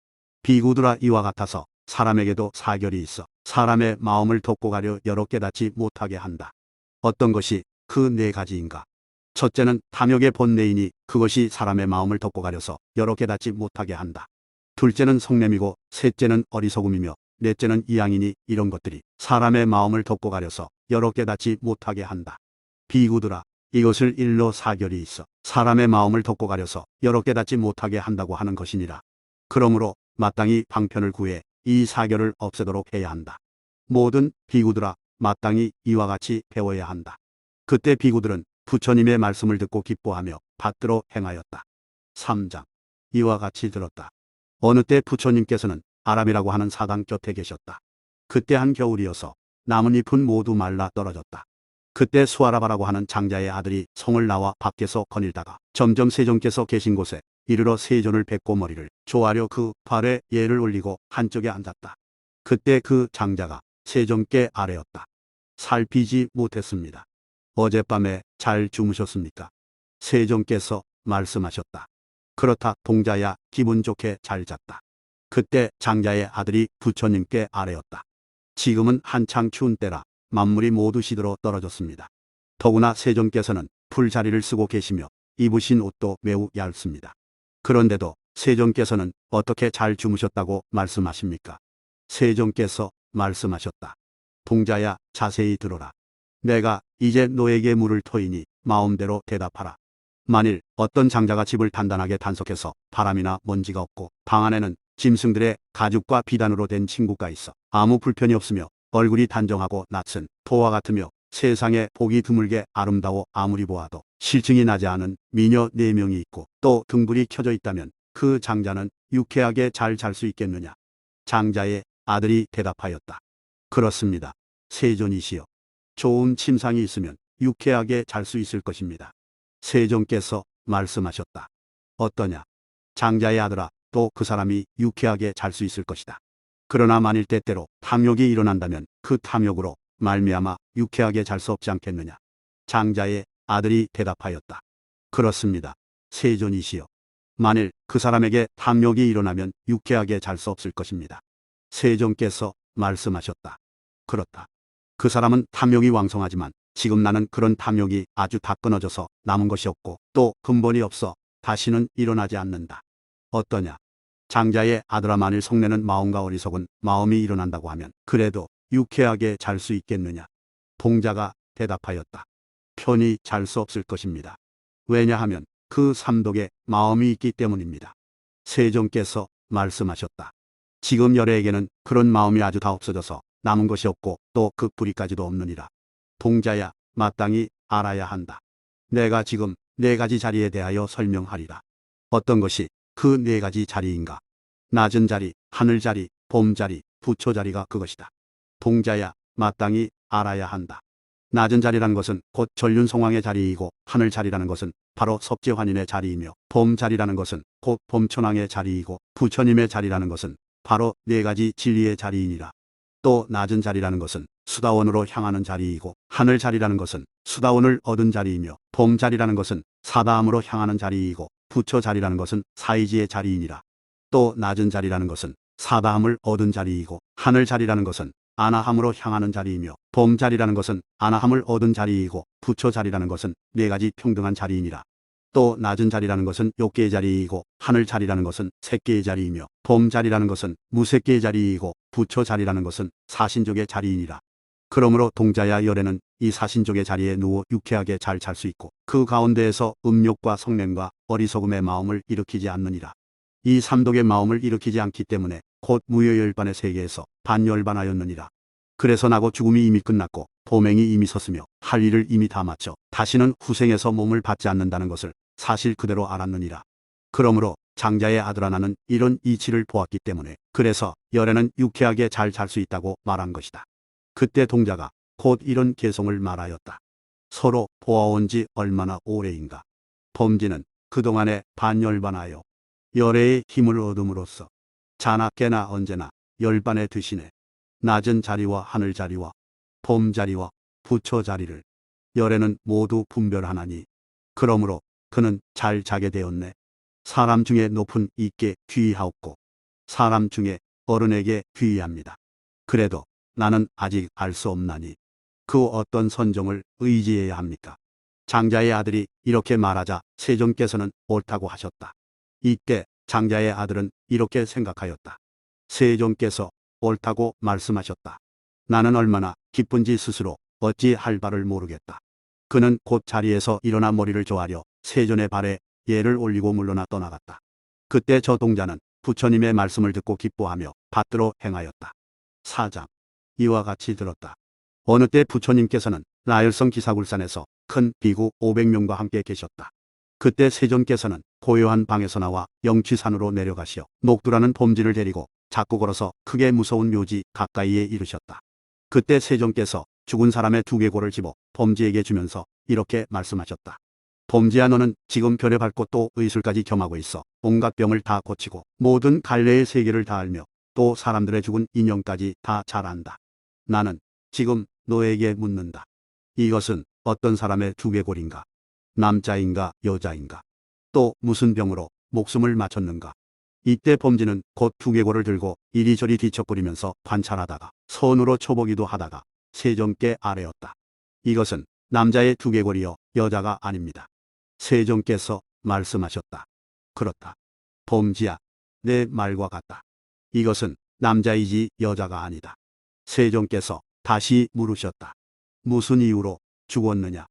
비구들아, 이와 같아서 사람에게도 사결이 있어 사람의 마음을 덮고 가려 여러 깨닫지 못하게 한다. 어떤 것이 그 4가지인가? 첫째는 탐욕의 본내이니 그것이 사람의 마음을 덮고 가려서 여러 깨닫지 못하게 한다. 둘째는 성냄이고, 셋째는 어리석음이며, 넷째는 이양이니 이런 것들이 사람의 마음을 덮고 가려서 여러 깨닫지 못하게 한다. 비구들아, 이것을 일러 사결이 있어 사람의 마음을 덮고 가려서 여러 깨닫지 못하게 한다고 하는 것이니라. 그러므로 마땅히 방편을 구해 이 사결을 없애도록 해야 한다. 모든 비구들아, 마땅히 이와 같이 배워야 한다. 그때 비구들은 부처님의 말씀을 듣고 기뻐하며 받들어 행하였다. 3장. 이와 같이 들었다. 어느 때 부처님께서는 아람이라고 하는 사당 곁에 계셨다. 그때 한 겨울이어서 나뭇잎은 모두 말라 떨어졌다. 그때 수아라바라고 하는 장자의 아들이 성을 나와 밖에서 거닐다가 점점 세종께서 계신 곳에 이르러 세존을 뵙고 머리를 조아려 그 발에 예를 올리고 한쪽에 앉았다. 그때 그 장자가 세종께 아뢰었다. 살피지 못했습니다. 어젯밤에 잘 주무셨습니까? 세종께서 말씀하셨다. 그렇다, 동자야, 기분 좋게 잘 잤다. 그때 장자의 아들이 부처님께 아뢰었다. 지금은 한창 추운 때라 만물이 모두 시들어 떨어졌습니다. 더구나 세종께서는 풀자리를 쓰고 계시며 입으신 옷도 매우 얇습니다. 그런데도 세종께서는 어떻게 잘 주무셨다고 말씀하십니까? 세종께서 말씀하셨다. 동자야, 자세히 들어라. 내가 이제 너에게 물을 터이니 마음대로 대답하라. 만일 어떤 장자가 집을 단단하게 단속해서 바람이나 먼지가 없고 방 안에는 짐승들의 가죽과 비단으로 된 침구가 있어 아무 불편이 없으며 얼굴이 단정하고 낯은 토와 같으며 세상에 보기 드물게 아름다워 아무리 보아도 실증이 나지 않은 미녀 4명이 있고 또 등불이 켜져 있다면 그 장자는 유쾌하게 잘 잘 수 있겠느냐? 장자의 아들이 대답하였다. 그렇습니다. 세존이시여. 좋은 침상이 있으면 유쾌하게 잘 수 있을 것입니다. 세종께서 말씀하셨다. 어떠냐? 장자의 아들아, 또 그 사람이 유쾌하게 잘 수 있을 것이다. 그러나 만일 때때로 탐욕이 일어난다면 그 탐욕으로 말미암아 유쾌하게 잘 수 없지 않겠느냐? 장자의 아들이 대답하였다. 그렇습니다. 세존이시여. 만일 그 사람에게 탐욕이 일어나면 유쾌하게 잘 수 없을 것입니다. 세존께서 말씀하셨다. 그렇다. 그 사람은 탐욕이 왕성하지만 지금 나는 그런 탐욕이 아주 다 끊어져서 남은 것이 없고 또 근본이 없어 다시는 일어나지 않는다. 어떠냐? 장자의 아들아, 만일 성내는 마음과 어리석은 마음이 일어난다고 하면 그래도 유쾌하게 잘 수 있겠느냐? 동자가 대답하였다. 편히 잘 수 없을 것입니다. 왜냐하면 그 삼독에 마음이 있기 때문입니다. 세종께서 말씀하셨다. 지금 열애에게는 그런 마음이 아주 다 없어져서 남은 것이 없고 또 그 뿌리까지도 없느니라. 동자야, 마땅히 알아야 한다. 내가 지금 네 가지 자리에 대하여 설명하리라. 어떤 것이 그 네 가지 자리인가? 낮은 자리, 하늘 자리, 봄 자리, 부처 자리가 그것이다. 동자야, 마땅히 알아야 한다. 낮은 자리라는 것은 곧 전륜성왕의 자리이고 하늘 자리라는 것은 바로 섭지환인의 자리이며 봄 자리라는 것은 곧 봄천왕의 자리이고 부처님의 자리라는 것은 바로 네 가지 진리의 자리이니라. 또 낮은 자리라는 것은 수다원으로 향하는 자리이고 하늘 자리라는 것은 수다원을 얻은 자리이며 봄 자리라는 것은 사다함으로 향하는 자리이고 부처 자리라는 것은 사이지의 자리이니라. 또 낮은 자리라는 것은 사다함을 얻은 자리이고 하늘 자리라는 것은 아나함으로 향하는 자리이며 봄 자리라는 것은 아나함을 얻은 자리이고 부처 자리라는 것은 네 가지 평등한 자리이니라. 또 낮은 자리라는 것은 욕계의 자리이고 하늘 자리라는 것은 색계의 자리이며 봄 자리라는 것은 무색계의 자리이고 부처 자리라는 것은 사신족의 자리이니라. 그러므로 동자야, 열애는 이 사신족의 자리에 누워 유쾌하게 잘 잘 수 있고 그 가운데에서 음욕과 성냄과 어리석음의 마음을 일으키지 않느니라. 이 삼독의 마음을 일으키지 않기 때문에 곧 무여열반의 세계에서 반열반하였느니라. 그래서 나고 죽음이 이미 끝났고 보맹이 이미 섰으며 할 일을 이미 다 마쳐 다시는 후생에서 몸을 받지 않는다는 것을 사실 그대로 알았느니라. 그러므로 장자의 아들아, 나는 이런 이치를 보았기 때문에 그래서 열애는 유쾌하게 잘 잘 수 있다고 말한 것이다. 그때 동자가 곧 이런 개송을 말하였다. 서로 보아온 지 얼마나 오래인가. 범지는 그동안에 반열반하여 열애의 힘을 얻음으로써 자나 깨나 언제나 열반에 드시네. 낮은 자리와 하늘 자리와 봄 자리와 부처 자리를 열애는 모두 분별하나니 그러므로 그는 잘 자게 되었네. 사람 중에 높은 이께 귀하옵고 사람 중에 어른에게 귀합니다. 그래도 나는 아직 알 수 없나니 그 어떤 선종을 의지해야 합니까? 장자의 아들이 이렇게 말하자 세종께서는 옳다고 하셨다. 이때 장자의 아들은 이렇게 생각하였다. 세종께서 옳다고 말씀하셨다. 나는 얼마나 기쁜지 스스로 어찌 할 바를 모르겠다. 그는 곧 자리에서 일어나 머리를 조아려 세존의 발에 예를 올리고 물러나 떠나갔다. 그때 저 동자는 부처님의 말씀을 듣고 기뻐하며 받들어 행하였다. 4장. 이와 같이 들었다. 어느 때 부처님께서는 라열성 기사굴산에서 큰 비구 500명과 함께 계셨다. 그때 세존께서는 고요한 방에서 나와 영취산으로 내려가시어 녹두라는 봄지를 데리고 자꾸 걸어서 크게 무서운 묘지 가까이에 이르셨다. 그때 세존께서 죽은 사람의 두개골을 집어 범지에게 주면서 이렇게 말씀하셨다. 범지야, 너는 지금 별의 밟고 또 의술까지 겸하고 있어 온갖 병을 다 고치고 모든 갈래의 세계를 다 알며 또 사람들의 죽은 인형까지 다 잘 안다. 나는 지금 너에게 묻는다. 이것은 어떤 사람의 두개골인가? 남자인가 여자인가? 또 무슨 병으로 목숨을 마쳤는가? 이때 범지는 곧 두개골을 들고 이리저리 뒤척거리면서 관찰하다가 손으로 쳐보기도 하다가 세종께 아뢰었다. 이것은 남자의 두개골이여 여자가 아닙니다. 세종께서 말씀하셨다. 그렇다. 범지야, 내 말과 같다. 이것은 남자이지 여자가 아니다. 세종께서 다시 물으셨다. 무슨 이유로 죽었느냐?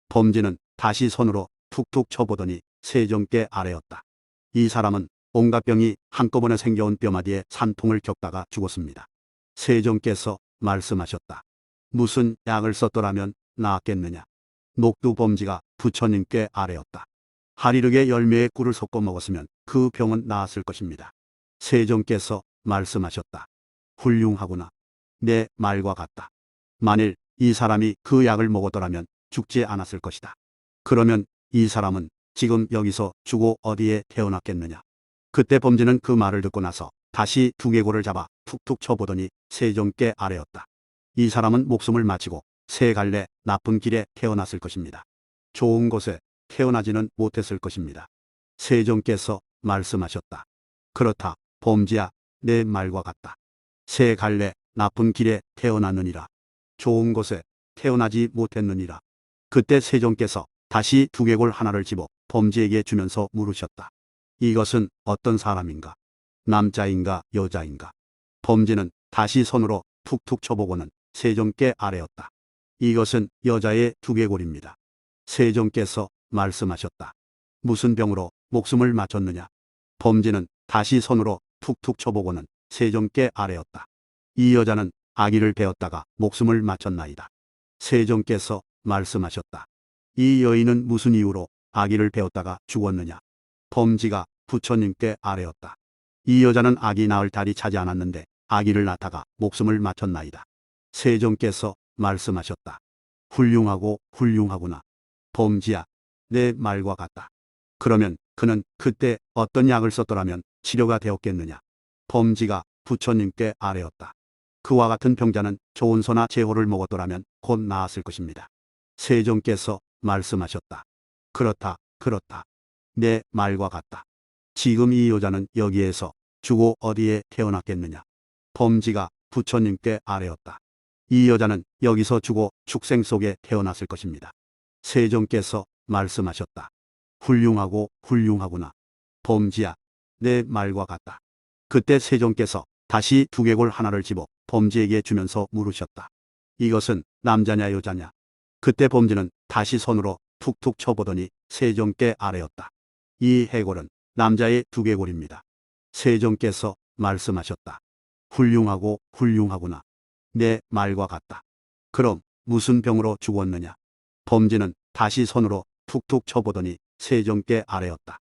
범지는 다시 손으로 툭툭 쳐보더니 세종께 아뢰었다. 이 사람은 온갖 병이 한꺼번에 생겨온 뼈마디에 산통을 겪다가 죽었습니다. 세종께서 말씀하셨다. 무슨 약을 썼더라면 나았겠느냐? 녹두 범지가 부처님께 아뢰었다. 하리륵의 열매의 꿀을 섞어 먹었으면 그 병은 나았을 것입니다. 세종께서 말씀하셨다. 훌륭하구나. 내 말과 같다. 만일 이 사람이 그 약을 먹었더라면 죽지 않았을 것이다. 그러면 이 사람은 지금 여기서 죽어 어디에 태어났겠느냐? 그때 범지는 그 말을 듣고 나서 다시 두개골을 잡아 툭툭 쳐보더니 세종께 아뢰었다. 이 사람은 목숨을 마치고 세 갈래 나쁜 길에 태어났을 것입니다. 좋은 곳에 태어나지는 못했을 것입니다. 세종께서 말씀하셨다. 그렇다, 범지야, 내 말과 같다. 새 갈래 나쁜 길에 태어났느니라. 좋은 곳에 태어나지 못했느니라. 그때 세종께서 다시 두개골 하나를 집어 범지에게 주면서 물으셨다. 이것은 어떤 사람인가? 남자인가 여자인가? 범지는 다시 손으로 툭툭 쳐보고는 세종께 아뢰었다. 이것은 여자의 두개골입니다. 세종께서 말씀하셨다. 무슨 병으로 목숨을 마쳤느냐? 범지는 다시 손으로 툭툭 쳐보고는 세종께 아뢰었다. 이 여자는 아기를 베었다가 목숨을 마쳤나이다. 세종께서 말씀하셨다. 이 여인은 무슨 이유로 아기를 베었다가 죽었느냐? 범지가 부처님께 아뢰었다. 이 여자는 아기 낳을 달이 차지 않았는데 아기를 낳다가 목숨을 마쳤나이다. 세종께서 말씀하셨다. 훌륭하고 훌륭하구나. 범지야, 내 말과 같다. 그러면 그는 그때 어떤 약을 썼더라면 치료가 되었겠느냐? 범지가 부처님께 아뢰었다. 그와 같은 병자는 좋은 소나 제호를 먹었더라면 곧 나았을 것입니다. 세종께서 말씀하셨다. 그렇다, 그렇다. 내 말과 같다. 지금 이 여자는 여기에서 죽어 어디에 태어났겠느냐? 범지가 부처님께 아뢰었다. 이 여자는 여기서 죽어 축생 속에 태어났을 것입니다. 세종께서 말씀하셨다. 훌륭하고 훌륭하구나. 범지야, 내 말과 같다. 그때 세종께서 다시 두개골 하나를 집어 범지에게 주면서 물으셨다. 이것은 남자냐 여자냐? 그때 범지는 다시 손으로 툭툭 쳐보더니 세종께 아뢰었다. 이 해골은 남자의 두개골입니다. 세종께서 말씀하셨다. 훌륭하고 훌륭하구나. 내 말과 같다. 그럼 무슨 병으로 죽었느냐? 범지는 다시 손으로 툭툭 쳐보더니 세종께 아뢰었다.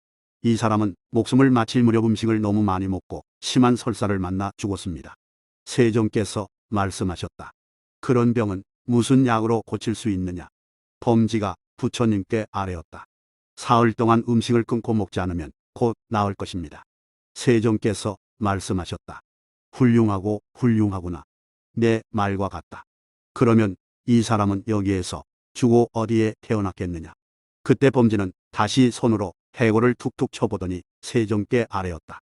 이 사람은 목숨을 마칠 무렵 음식을 너무 많이 먹고 심한 설사를 만나 죽었습니다. 세종께서 말씀하셨다. 그런 병은 무슨 약으로 고칠 수 있느냐? 범지가 부처님께 아뢰었다. 사흘 동안 음식을 끊고 먹지 않으면 곧 나을 것입니다. 세종께서 말씀하셨다. 훌륭하고 훌륭하구나. 내 말과 같다. 그러면 이 사람은 여기에서 죽어 어디에 태어났겠느냐? 그때 범지는 다시 손으로 해골을 툭툭 쳐보더니 세종께 아뢰었다.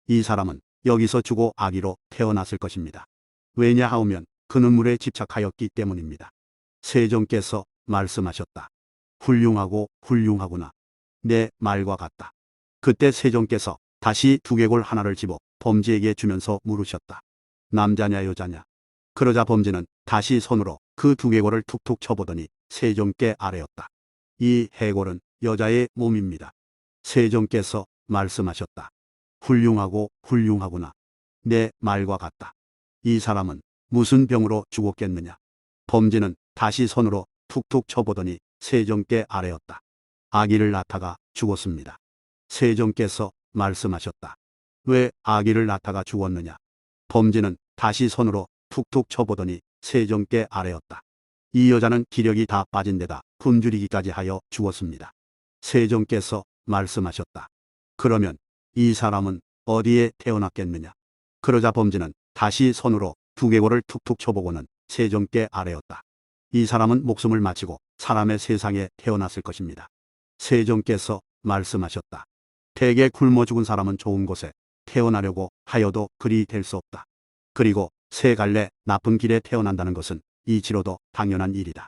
이 사람은 여기서 죽어 아기로 태어났을 것입니다. 왜냐하면 그는 물에 집착하였기 때문입니다. 세종께서 말씀하셨다. 훌륭하고 훌륭하구나. 내 말과 같다. 그때 세종께서 다시 두개골 하나를 집어 범지에게 주면서 물으셨다. 남자냐 여자냐? 그러자 범지는 다시 손으로 그 두개골을 툭툭 쳐보더니 세종께 아뢰었다. 이 해골은 여자의 몸입니다. 세종께서 말씀하셨다. 훌륭하고 훌륭하구나. 내 말과 같다. 이 사람은 무슨 병으로 죽었겠느냐? 범지는 다시 손으로 툭툭 쳐보더니 세종께 아뢰었다. 아기를 낳다가 죽었습니다. 세종께서 말씀하셨다. 왜 아기를 낳다가 죽었느냐? 범지는 다시 손으로 툭툭 쳐보더니 세종께 아뢰었다. 이 여자는 기력이 다 빠진 데다 굶주리기까지 하여 죽었습니다. 세종께서 말씀하셨다. 그러면 이 사람은 어디에 태어났겠느냐? 그러자 범지는 다시 손으로 두개골을 툭툭 쳐보고는 세종께 아뢰었다. 이 사람은 목숨을 마치고 사람의 세상에 태어났을 것입니다. 세종께서 말씀하셨다. 대개 굶어 죽은 사람은 좋은 곳에 태어나려고 하여도 그리 될 수 없다. 그리고 새 갈래 나쁜 길에 태어난다는 것은 이치로도 당연한 일이다.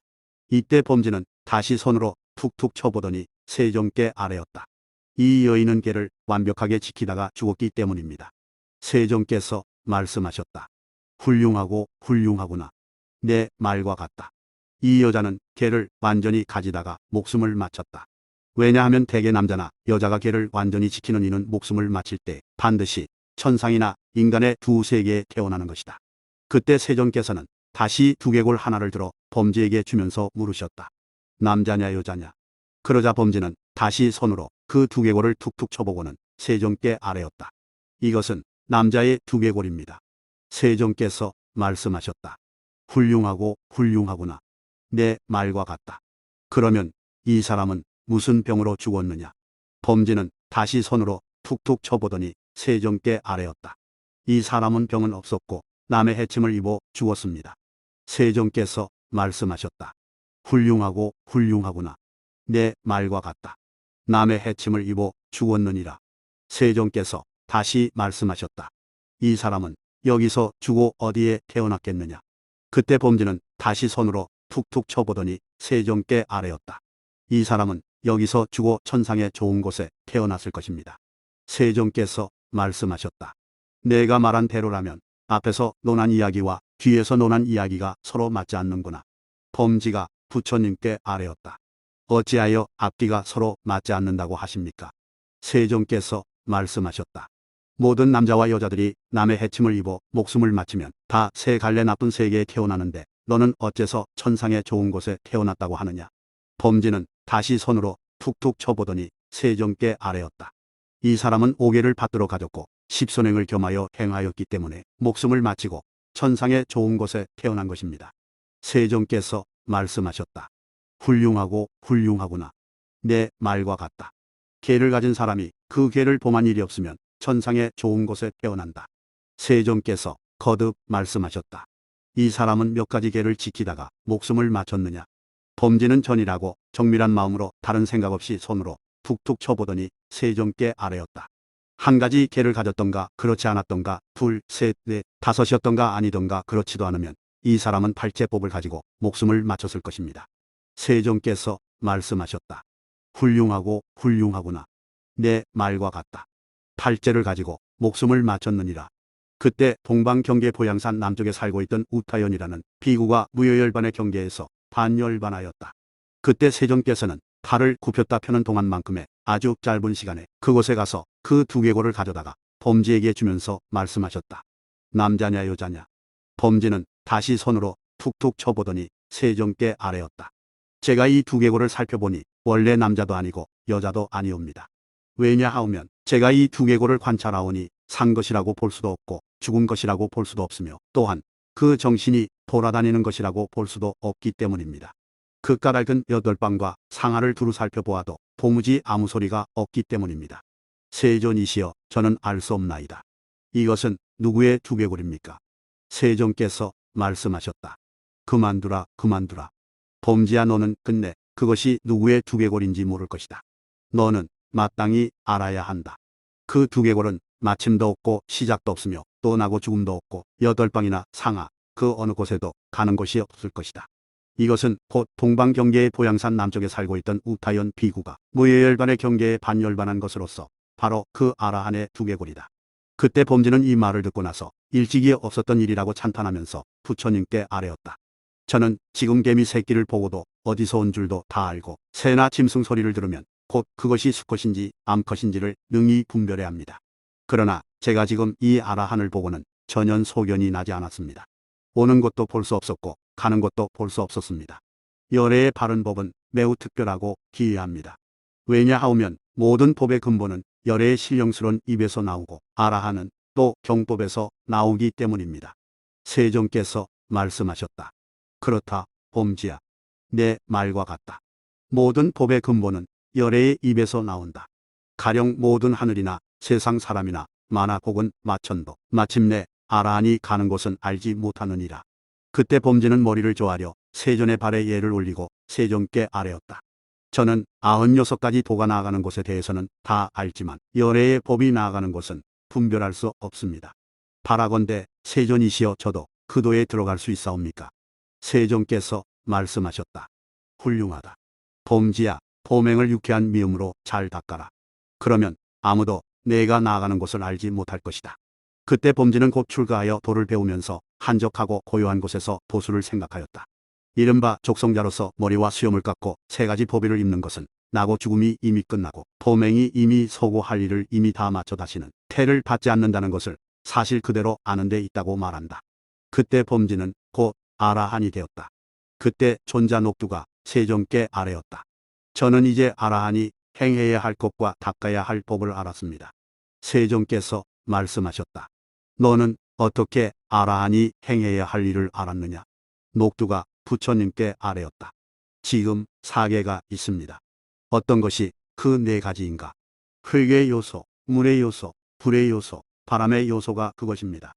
이때 범지는 다시 손으로 툭툭 쳐보더니 세종께 아뢰었다. 이 여인은 개를 완벽하게 지키다가 죽었기 때문입니다. 세종께서 말씀하셨다. 훌륭하고 훌륭하구나. 내 말과 같다. 이 여자는 개를 완전히 가지다가 목숨을 마쳤다. 왜냐하면 대개 남자나 여자가 개를 완전히 지키는 이는 목숨을 마칠 때 반드시 천상이나 인간의 두 세계에 태어나는 것이다. 그때 세종께서는 다시 두개골 하나를 들어 범지에게 주면서 물으셨다. 남자냐 여자냐? 그러자 범지는 다시 손으로 그 두개골을 툭툭 쳐보고는 세종께 아뢰었다. 이것은 남자의 두개골입니다. 세종께서 말씀하셨다. 훌륭하고 훌륭하구나. 내 말과 같다. 그러면 이 사람은 무슨 병으로 죽었느냐? 범지는 다시 손으로 툭툭 쳐보더니 세종께 아뢰었다. 이 사람은 병은 없었고 남의 해침을 입어 죽었습니다. 세종께서 말씀하셨다. 훌륭하고 훌륭하구나. 내 말과 같다. 남의 해침을 입어 죽었느니라. 세종께서 다시 말씀하셨다. 이 사람은 여기서 죽어 어디에 태어났겠느냐. 그때 범진은 다시 손으로 툭툭 쳐보더니 세종께 아뢰었다. 이 사람은 여기서 죽어 천상의 좋은 곳에 태어났을 것입니다. 세종께서 말씀하셨다. 내가 말한 대로라면 앞에서 논한 이야기와 뒤에서 논한 이야기가 서로 맞지 않는구나. 범지가 부처님께 아뢰었다. 어찌하여 앞뒤가 서로 맞지 않는다고 하십니까? 세종께서 말씀하셨다. 모든 남자와 여자들이 남의 해침을 입어 목숨을 마치면 다 세 갈래 나쁜 세계에 태어나는데 너는 어째서 천상의 좋은 곳에 태어났다고 하느냐. 범지는 다시 손으로 툭툭 쳐보더니 세종께 아뢰었다. 이 사람은 오계를 받들어 가졌고 십선행을 겸하여 행하였기 때문에 목숨을 마치고 천상의 좋은 곳에 태어난 것입니다. 세종께서 말씀하셨다. 훌륭하고 훌륭하구나. 내 말과 같다. 계를 가진 사람이 그 계를 범한 일이 없으면 천상의 좋은 곳에 태어난다. 세종께서 거듭 말씀하셨다. 이 사람은 몇 가지 계를 지키다가 목숨을 마쳤느냐. 범지는 전이라고 정밀한 마음으로 다른 생각 없이 손으로 툭툭 쳐보더니 세종께 아뢰었다. 한 가지 계를 가졌던가 그렇지 않았던가 둘, 셋, 넷, 다섯이었던가 아니던가 그렇지도 않으면 이 사람은 팔체법을 가지고 목숨을 마쳤을 것입니다. 세종께서 말씀하셨다. 훌륭하고 훌륭하구나. 내 말과 같다. 팔체를 가지고 목숨을 마쳤느니라. 그때 동방경계 보양산 남쪽에 살고 있던 우타연이라는 비구가 무여열반의 경계에서 반열반하였다. 그때 세종께서는 팔을 굽혔다 펴는 동안만큼의 아주 짧은 시간에 그곳에 가서 그 두개골을 가져다가 범지에게 주면서 말씀하셨다. 남자냐 여자냐. 범지는 다시 손으로 툭툭 쳐보더니 세종께 아뢰었다. 제가 이 두개골을 살펴보니 원래 남자도 아니고 여자도 아니옵니다. 왜냐하오면 제가 이 두개골을 관찰하오니 산 것이라고 볼 수도 없고 죽은 것이라고 볼 수도 없으며 또한 그 정신이 돌아다니는 것이라고 볼 수도 없기 때문입니다. 그 까닭은 8방과 상하를 두루 살펴보아도 도무지 아무 소리가 없기 때문입니다. 세존이시여 저는 알 수 없나이다. 이것은 누구의 두개골입니까? 세종께서 말씀하셨다. 그만두라 그만두라. 범지야 너는 끝내 그것이 누구의 두개골인지 모를 것이다. 너는 마땅히 알아야 한다. 그 두개골은 마침도 없고 시작도 없으며 또 나고 죽음도 없고 8방이나 상하 그 어느 곳에도 가는 곳이 없을 것이다. 이것은 곧 동방경계의 보양산 남쪽에 살고 있던 우타연 비구가 무여열반의 경계에 반열반한 것으로서 바로 그 아라한의 두개골이다. 그때 범지는 이 말을 듣고 나서 일찍이 없었던 일이라고 찬탄하면서 부처님께 아뢰었다. 저는 지금 개미 새끼를 보고도 어디서 온 줄도 다 알고 새나 짐승 소리를 들으면 곧 그것이 수컷인지 암컷인지를 능히 분별해야 합니다. 그러나 제가 지금 이 아라한을 보고는 전혀 소견이 나지 않았습니다. 오는 것도 볼 수 없었고 가는 것도 볼 수 없었습니다. 열애의 바른 법은 매우 특별하고 기이합니다. 왜냐하오면 모든 법의 근본은 열애의 신령스러운 입에서 나오고 아라한은 또 경법에서 나오기 때문입니다. 세종께서 말씀하셨다. 그렇다 범지야. 내 말과 같다. 모든 법의 근본은 열애의 입에서 나온다. 가령 모든 하늘이나 세상 사람이나 만화 혹은 마천도 마침내 아라한이 가는 곳은 알지 못하느니라. 그때 범지는 머리를 조아려 세존의 발에 예를 올리고 세종께 아뢰었다. 저는 96가지 도가 나아가는 곳에 대해서는 다 알지만 열애의 법이 나아가는 곳은 분별할 수 없습니다. 바라건대 세존이시여 저도 그 도에 들어갈 수 있사옵니까? 세종께서 말씀하셨다. 훌륭하다. 범지야 범행을 유쾌한 미음으로 잘 닦아라. 그러면 아무도 내가 나아가는 곳을 알지 못할 것이다. 그때 범지는 곧 출가하여 도를 배우면서 한적하고 고요한 곳에서 도수를 생각하였다. 이른바 족성자로서 머리와 수염을 깎고 3가지 법의를 입는 것은 나고 죽음이 이미 끝나고 범행이 이미 서고 할 일을 이미 다 마쳐 다시는 태를 받지 않는다는 것을 사실 그대로 아는 데 있다고 말한다. 그때 범지는 곧 아라한이 되었다. 그때 존자 녹두가 세종께 아뢰었다. 저는 이제 아라한이 행해야 할 것과 닦아야 할 법을 알았습니다. 세종께서 말씀하셨다. 너는 어떻게 아라한이 행해야 할 일을 알았느냐? 녹두가 부처님께 아뢰었다. 지금 4개가 있습니다. 어떤 것이 그 4가지인가? 흙의 요소, 물의 요소, 불의 요소, 바람의 요소가 그것입니다.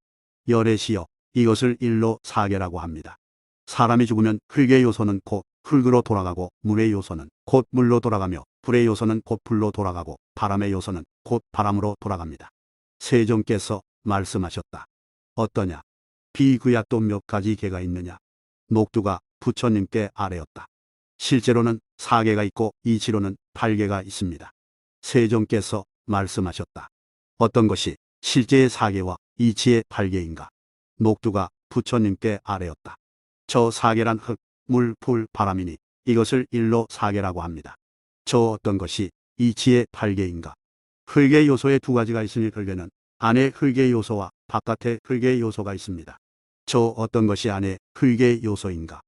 열애시여 이것을 일로 4개라고 합니다. 사람이 죽으면 흙의 요소는 곧 흙으로 돌아가고 물의 요소는 곧 물로 돌아가며 불의 요소는 곧 불로 돌아가고 바람의 요소는 곧 바람으로 돌아갑니다. 세종께서 말씀하셨다. 어떠냐? 비구약도 몇 가지 개가 있느냐? 녹두가 부처님께 아뢰었다. 실제로는 4개가 있고 이치로는 8개가 있습니다. 세종께서 말씀하셨다. 어떤 것이 실제의 4개와 이치의 8개인가? 녹두가 부처님께 아뢰었다. 저 4개란 흙, 물, 불, 바람이니 이것을 일로 4개라고 합니다. 저 어떤 것이 이치의 8개인가? 흙의 요소에 2가지가 있으니 흙에는 안에 흙의 요소와 바깥에 흙의 요소가 있습니다. 저 어떤 것이 안에 흙의 요소인가?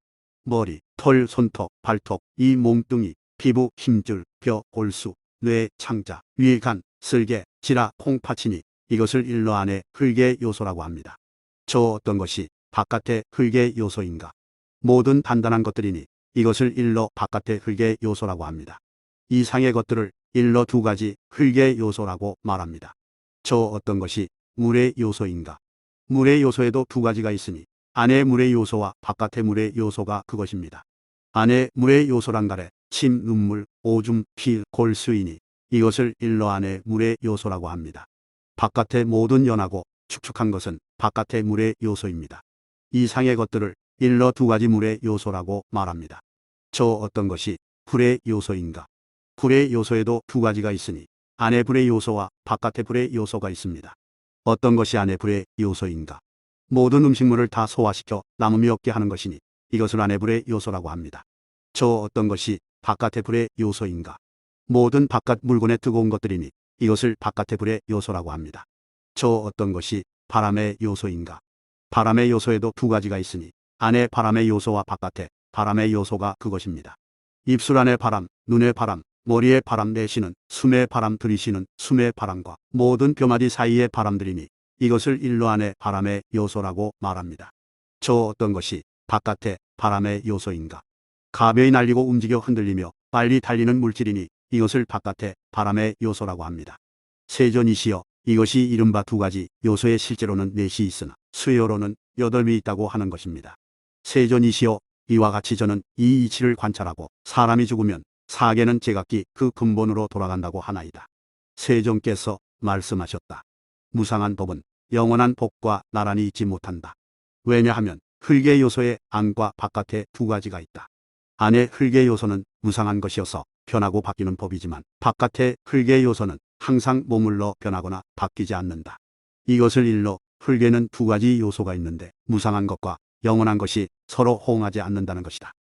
머리, 털, 손톱, 발톱, 이 몸뚱이, 피부, 힘줄, 뼈, 골수, 뇌, 창자, 위, 간, 쓸개, 지라, 콩팥이니 이것을 일로 안에 흙의 요소라고 합니다. 저 어떤 것이 바깥에 흙의 요소인가? 모든 단단한 것들이니 이것을 일로 바깥의 흙의 요소라고 합니다. 이상의 것들을 일로 2가지 흙의 요소라고 말합니다. 저 어떤 것이 물의 요소인가? 물의 요소에도 2가지가 있으니 안에 물의 요소와 바깥의 물의 요소가 그것입니다. 안에 물의 요소란 가래, 침, 눈물, 오줌, 피, 골수이니 이것을 일로 안에 물의 요소라고 합니다. 바깥의 모든 연하고 축축한 것은 바깥의 물의 요소입니다. 이상의 것들을 일로 2가지 물의 요소라고 말합니다. 저 어떤 것이 불의 요소인가? 불의 요소에도 2가지가 있으니 안에 불의 요소와 바깥의 불의 요소가 있습니다. 어떤 것이 안에 불의 요소인가? 모든 음식물을 다 소화시켜 남음이 없게 하는 것이니 이것을 안에 불의 요소라고 합니다. 저 어떤 것이 바깥의 불의 요소인가? 모든 바깥 물건의 뜨거운 것들이니 이것을 바깥의 불의 요소라고 합니다. 저 어떤 것이 바람의 요소인가? 바람의 요소에도 2가지가 있으니 안에 바람의 요소와 바깥에 바람의 요소가 그것입니다. 입술 안에 바람, 눈의 바람, 머리의 바람 내쉬는 숨의 바람 들이쉬는 숨의 바람과 모든 뼈마디 사이의 바람들이니 이것을 일로 안에 바람의 요소라고 말합니다. 저 어떤 것이 바깥에 바람의 요소인가? 가벼이 날리고 움직여 흔들리며 빨리 달리는 물질이니 이것을 바깥에 바람의 요소라고 합니다. 세존이시여, 이것이 이른바 2가지 요소의 실제로는 4이 있으나 수요로는 8이 있다고 하는 것입니다. 세존이시여, 이와 같이 저는 이 이치를 관찰하고 사람이 죽으면 4개는 제각기 그 근본으로 돌아간다고 하나이다. 세종께서 말씀하셨다. 무상한 법은 영원한 법과 나란히 있지 못한다. 왜냐하면 흙의 요소에 안과 바깥에 2가지가 있다. 안의 흙의 요소는 무상한 것이어서 변하고 바뀌는 법이지만 바깥의 흙의 요소는 항상 머물러 변하거나 바뀌지 않는다. 이것을 일러 흙에는 2가지 요소가 있는데 무상한 것과 영원한 것이 서로 호응하지 않는다는 것이다.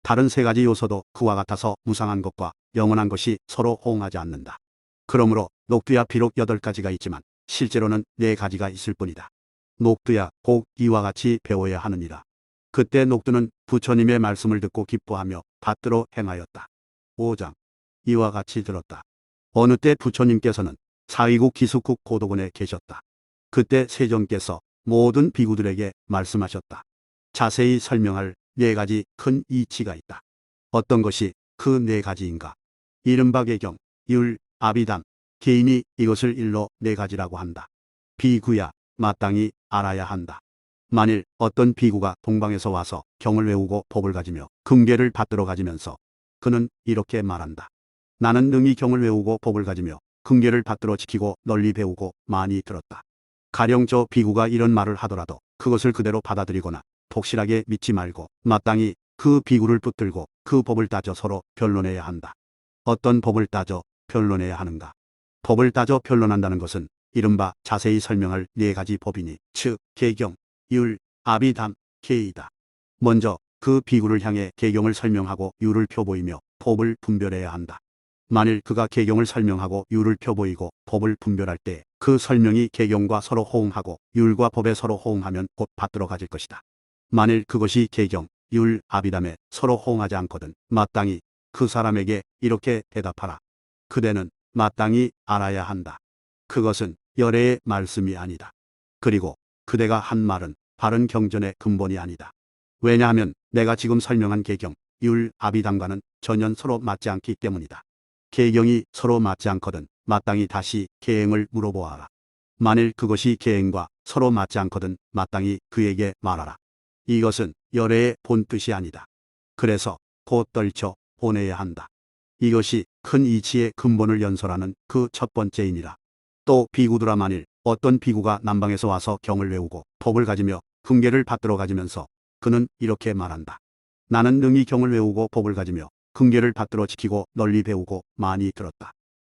다른 3가지 요소도 그와 같아서 무상한 것과 영원한 것이 서로 호응하지 않는다. 그러므로 녹두야 비록 8가지가 있지만 실제로는 4가지가 있을 뿐이다. 녹두야 꼭 이와 같이 배워야 하느니라. 그때 녹두는 부처님의 말씀을 듣고 기뻐하며 받들어 행하였다. 5장. 이와 같이 들었다. 어느 때 부처님께서는 사위국 기숙국 고도곤에 계셨다. 그때 세종께서 모든 비구들에게 말씀하셨다. 자세히 설명할 4가지 큰 이치가 있다. 어떤 것이 그 4가지인가? 이른바 개경, 율, 아비담, 개인이 이것을 일러 4가지라고 한다. 비구야, 마땅히 알아야 한다. 만일 어떤 비구가 동방에서 와서 경을 외우고 법을 가지며 금괴를 받들어 가지면서 그는 이렇게 말한다. 나는 능히 경을 외우고 법을 가지며 금괴를 받들어 지키고 널리 배우고 많이 들었다. 가령 저 비구가 이런 말을 하더라도 그것을 그대로 받아들이거나 독실하게 믿지 말고 마땅히 그 비구를 붙들고 그 법을 따져 서로 변론해야 한다. 어떤 법을 따져 변론해야 하는가? 법을 따져 변론한다는 것은 이른바 자세히 설명할 4가지 법이니 즉 개경, 율, 아비담, 계이다. 먼저 그 비구를 향해 개경을 설명하고 율을 펴보이며 법을 분별해야 한다. 만일 그가 개경을 설명하고 율을 펴보이고 법을 분별할 때 그 설명이 개경과 서로 호응하고 율과 법에 서로 호응하면 곧 받들어 가질 것이다. 만일 그것이 개경, 율, 아비담에 서로 호응하지 않거든 마땅히 그 사람에게 이렇게 대답하라. 그대는 마땅히 알아야 한다. 그것은 열애의 말씀이 아니다. 그리고 그대가 한 말은 바른 경전의 근본이 아니다. 왜냐하면 내가 지금 설명한 개경, 율, 아비담과는 전혀 서로 맞지 않기 때문이다. 개경이 서로 맞지 않거든 마땅히 다시 계행을 물어보아라. 만일 그것이 계행과 서로 맞지 않거든 마땅히 그에게 말하라. 이것은 열애의 본뜻이 아니다. 그래서 곧 떨쳐 보내야 한다. 이것이 큰 이치의 근본을 연설하는 그 첫 번째이니라. 또 비구들아, 만일 어떤 비구가 남방에서 와서 경을 외우고 법을 가지며 금계를 받들어 가지면서 그는 이렇게 말한다. 나는 능히 경을 외우고 법을 가지며 금계를 받들어 지키고 널리 배우고 많이 들었다.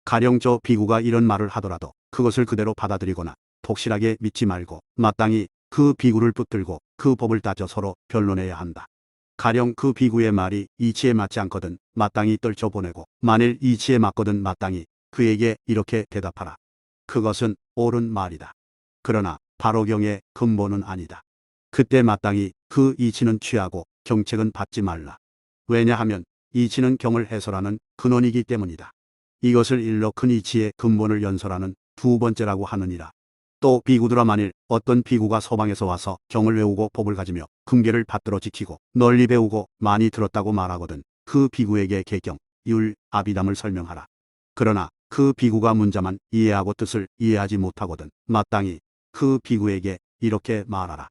가령 저 비구가 이런 말을 하더라도 그것을 그대로 받아들이거나 독실하게 믿지 말고 마땅히 그 비구를 붙들고 그 법을 따져 서로 변론해야 한다. 가령 그 비구의 말이 이치에 맞지 않거든 마땅히 떨쳐보내고, 만일 이치에 맞거든 마땅히 그에게 이렇게 대답하라. 그것은 옳은 말이다. 그러나 바로 경의 근본은 아니다. 그때 마땅히 그 이치는 취하고 경책은 받지 말라. 왜냐하면 이치는 경을 해설하는 근원이기 때문이다. 이것을 일러 큰 이치의 근본을 연설하는 두 번째라고 하느니라. 또 비구들아, 만일 어떤 비구가 서방에서 와서 경을 외우고 법을 가지며 금계를 받들어 지키고 널리 배우고 많이 들었다고 말하거든 그 비구에게 계경, 율, 아비담을 설명하라. 그러나 그 비구가 문자만 이해하고 뜻을 이해하지 못하거든 마땅히 그 비구에게 이렇게 말하라.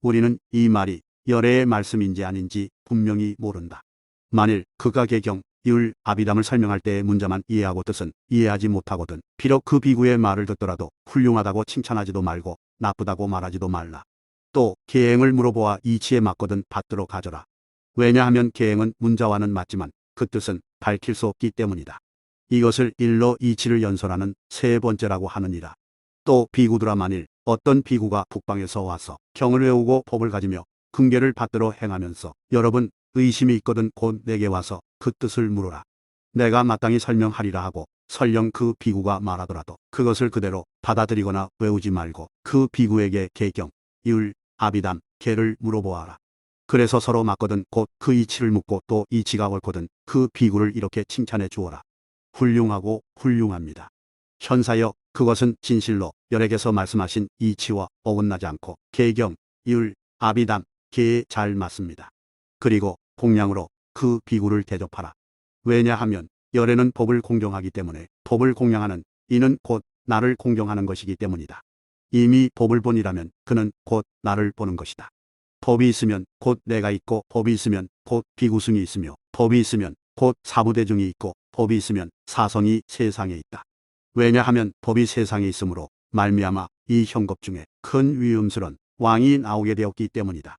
우리는 이 말이 열애의 말씀인지 아닌지 분명히 모른다. 만일 그가 계경, 율, 아비담을 설명할 때의 문자만 이해하고 뜻은 이해하지 못하거든 비록 그 비구의 말을 듣더라도 훌륭하다고 칭찬하지도 말고 나쁘다고 말하지도 말라. 또 계행을 물어보아 이치에 맞거든 받들어 가져라. 왜냐하면 계행은 문자와는 맞지만 그 뜻은 밝힐 수 없기 때문이다. 이것을 일러 이치를 연설하는 세 번째라고 하느니라. 또 비구들아, 만일 어떤 비구가 북방에서 와서 경을 외우고 법을 가지며 금계를 받들어 행하면서 여러분 의심이 있거든 곧 내게 와서 그 뜻을 물으라. 내가 마땅히 설명하리라 하고 설령 그 비구가 말하더라도 그것을 그대로 받아들이거나 외우지 말고 그 비구에게 계경, 율, 아비담, 계를 물어보아라. 그래서 서로 맞거든 곧 그 이치를 묻고 또 이치가 옳거든 그 비구를 이렇게 칭찬해 주어라. 훌륭하고 훌륭합니다. 현사여, 그것은 진실로 열에게서 말씀하신 이치와 어긋나지 않고 계경, 율, 아비담, 계에 잘 맞습니다. 그리고 공양으로 그 비구를 대접하라. 왜냐하면 열에는 법을 공경하기 때문에 법을 공양하는 이는 곧 나를 공경하는 것이기 때문이다. 이미 법을 본이라면 그는 곧 나를 보는 것이다. 법이 있으면 곧 내가 있고, 법이 있으면 곧 비구승이 있으며, 법이 있으면 곧 사부대중이 있고, 법이 있으면 사성이 세상에 있다. 왜냐하면 법이 세상에 있으므로 말미암아 이 형급 중에 큰 위음스런 왕이 나오게 되었기 때문이다.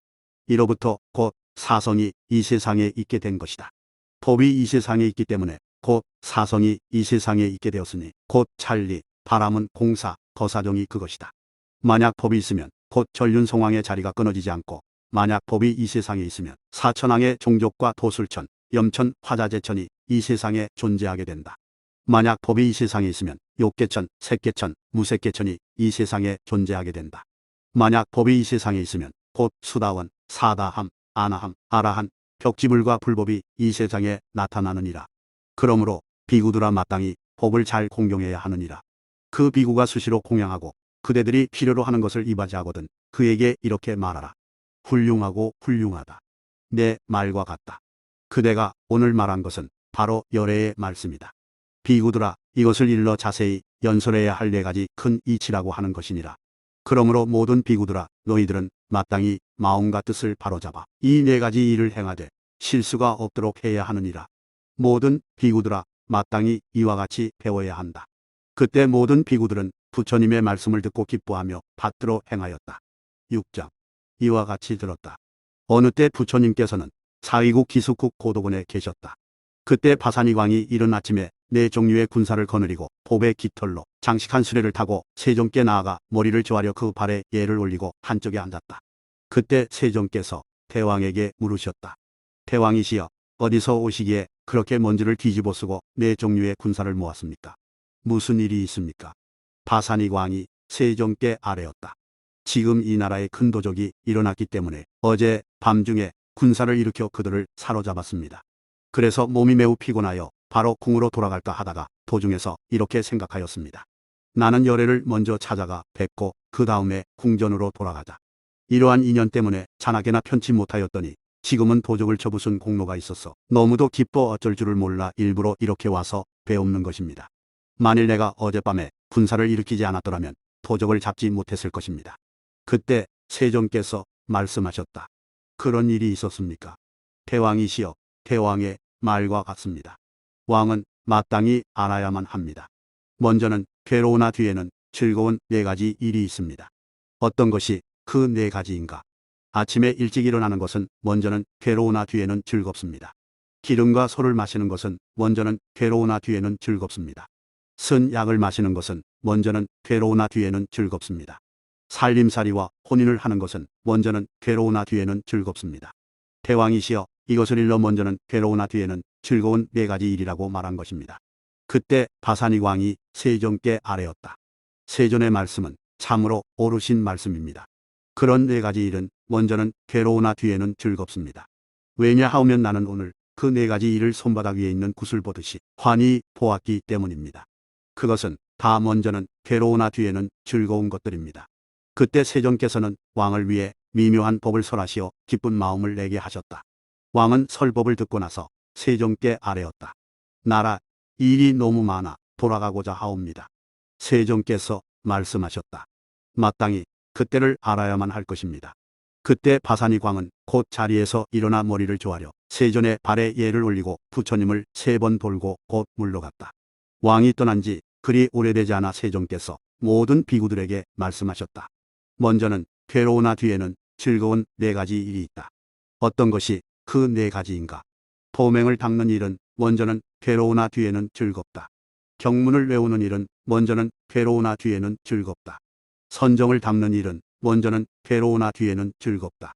이로부터 곧 사성이 이 세상에 있게 된 것이다. 법이 이 세상에 있기 때문에 곧 사성이 이 세상에 있게 되었으니 곧 찰리, 바람은 공사, 거사정이 그것이다. 만약 법이 있으면 곧 전륜성왕의 자리가 끊어지지 않고, 만약 법이 이 세상에 있으면 사천왕의 종족과 도술천, 염천, 화자재천이 이 세상에 존재하게 된다. 만약 법이 이 세상에 있으면 욕계천, 색계천, 무색계천이 이 세상에 존재하게 된다. 만약 법이 이 세상에 있으면 곧 수다원, 사다함, 아나함, 아라한, 벽지불과 불법이 이 세상에 나타나느니라. 그러므로 비구들아, 마땅히 법을 잘 공경해야 하느니라. 그 비구가 수시로 공양하고 그대들이 필요로 하는 것을 이바지하거든 그에게 이렇게 말하라. 훌륭하고 훌륭하다. 내 말과 같다. 그대가 오늘 말한 것은 바로 열애의 말씀이다. 비구들아, 이것을 일러 자세히 연설해야 할 네 가지 큰 이치라고 하는 것이니라. 그러므로 모든 비구들아, 너희들은 마땅히 마음과 뜻을 바로잡아 이 네 가지 일을 행하되 실수가 없도록 해야 하느니라. 모든 비구들아, 마땅히 이와 같이 배워야 한다. 그때 모든 비구들은 부처님의 말씀을 듣고 기뻐하며 받들어 행하였다. 6장. 이와 같이 들었다. 어느 때 부처님께서는 사위국 기숙국 고도군에 계셨다. 그때 바사니광이 이른 아침에 네 종류의 군사를 거느리고 법의 깃털로 장식한 수레를 타고 세종께 나아가 머리를 조아려 그 발에 예를 올리고 한쪽에 앉았다. 그때 세종께서 대왕에게 물으셨다. 대왕이시여, 어디서 오시기에 그렇게 먼지를 뒤집어 쓰고 네 종류의 군사를 모았습니까? 무슨 일이 있습니까? 바사니광이 세종께 아뢰었다. 지금 이 나라에 큰 도적이 일어났기 때문에 어제 밤중에 군사를 일으켜 그들을 사로잡았습니다. 그래서 몸이 매우 피곤하여 바로 궁으로 돌아갈까 하다가 도중에서 이렇게 생각하였습니다. 나는 열애를 먼저 찾아가 뵙고 그 다음에 궁전으로 돌아가자. 이러한 인연 때문에 자나게나 편치 못하였더니 지금은 도적을 쳐부순 공로가 있어서 너무도 기뻐 어쩔 줄을 몰라 일부러 이렇게 와서 배옵는 것입니다. 만일 내가 어젯밤에 군사를 일으키지 않았더라면 도적을 잡지 못했을 것입니다. 그때 세종께서 말씀하셨다. 그런 일이 있었습니까? 대왕이시여, 대왕의 말과 같습니다. 왕은 마땅히 알아야만 합니다. 먼저는 괴로우나 뒤에는 즐거운 네 가지 일이 있습니다. 어떤 것이 그 네 가지인가? 아침에 일찍 일어나는 것은 먼저는 괴로우나 뒤에는 즐겁습니다. 기름과 소를 마시는 것은 먼저는 괴로우나 뒤에는 즐겁습니다. 쓴 약을 마시는 것은 먼저는 괴로우나 뒤에는 즐겁습니다. 살림살이와 혼인을 하는 것은 먼저는 괴로우나 뒤에는 즐겁습니다. 대왕이시여, 이것을 일러 먼저는 괴로우나 뒤에는 즐거운 네 가지 일이라고 말한 것입니다. 그때 바사니 왕이 세종께 아뢰었다. 세존의 말씀은 참으로 옳으신 말씀입니다. 그런 네 가지 일은 먼저는 괴로우나 뒤에는 즐겁습니다. 왜냐하면 나는 오늘 그 네 가지 일을 손바닥 위에 있는 굿을 보듯이 환히 보았기 때문입니다. 그것은 다 먼저는 괴로우나 뒤에는 즐거운 것들입니다. 그때 세종께서는 왕을 위해 미묘한 법을 설하시어 기쁜 마음을 내게 하셨다. 왕은 설법을 듣고 나서 세종께 아뢰었다. 나라 일이 너무 많아 돌아가고자 하옵니다. 세종께서 말씀하셨다. 마땅히 그때를 알아야만 할 것입니다. 그때 바사니 광은 곧 자리에서 일어나 머리를 조아려 세존의 발에 예를 올리고 부처님을 3번 돌고 곧 물러갔다. 왕이 떠난 지 그리 오래되지 않아 세종께서 모든 비구들에게 말씀하셨다. 먼저는 괴로우나 뒤에는 즐거운 네 가지 일이 있다. 어떤 것이 그 네 가지인가? 도맹을 닦는 일은 먼저는 괴로우나 뒤에는 즐겁다. 경문을 외우는 일은 먼저는 괴로우나 뒤에는 즐겁다. 선정을 닦는 일은 먼저는 괴로우나 뒤에는 즐겁다.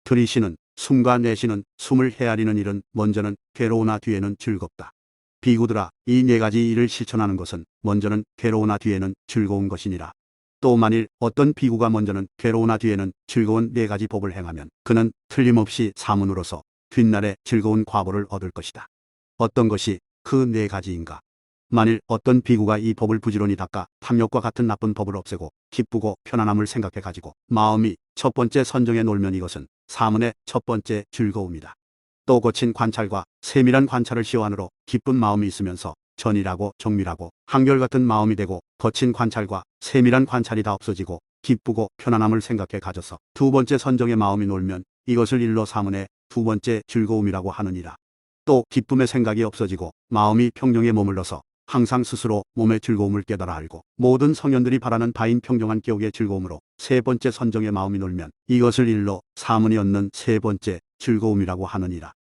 들이쉬는 숨과 내쉬는 숨을 헤아리는 일은 먼저는 괴로우나 뒤에는 즐겁다. 비구들아, 이 네 가지 일을 실천하는 것은 먼저는 괴로우나 뒤에는 즐거운 것이니라. 또 만일 어떤 비구가 먼저는 괴로우나 뒤에는 즐거운 네 가지 법을 행하면 그는 틀림없이 사문으로서 뒷날에 즐거운 과보를 얻을 것이다. 어떤 것이 그 네 가지인가? 만일 어떤 비구가 이 법을 부지런히 닦아 탐욕과 같은 나쁜 법을 없애고 기쁘고 편안함을 생각해 가지고 마음이 첫 번째 선정에 놀면 이것은 사문의 첫 번째 즐거움이다. 또 거친 관찰과 세밀한 관찰을 시어 안으로 기쁜 마음이 있으면서 전일하고 정밀하고 한결같은 마음이 되고 거친 관찰과 세밀한 관찰이 다 없어지고 기쁘고 편안함을 생각해 가져서 두 번째 선정의 마음이 놀면 이것을 일러 사문의 두 번째 즐거움이라고 하느니라. 또 기쁨의 생각이 없어지고 마음이 평정에 머물러서 항상 스스로 몸의 즐거움을 깨달아 알고 모든 성현들이 바라는 바인 평정한 기옥의 즐거움으로 세 번째 선정의 마음이 놀면 이것을 일러 사문이 얻는 세 번째 즐거움이라고 하느니라.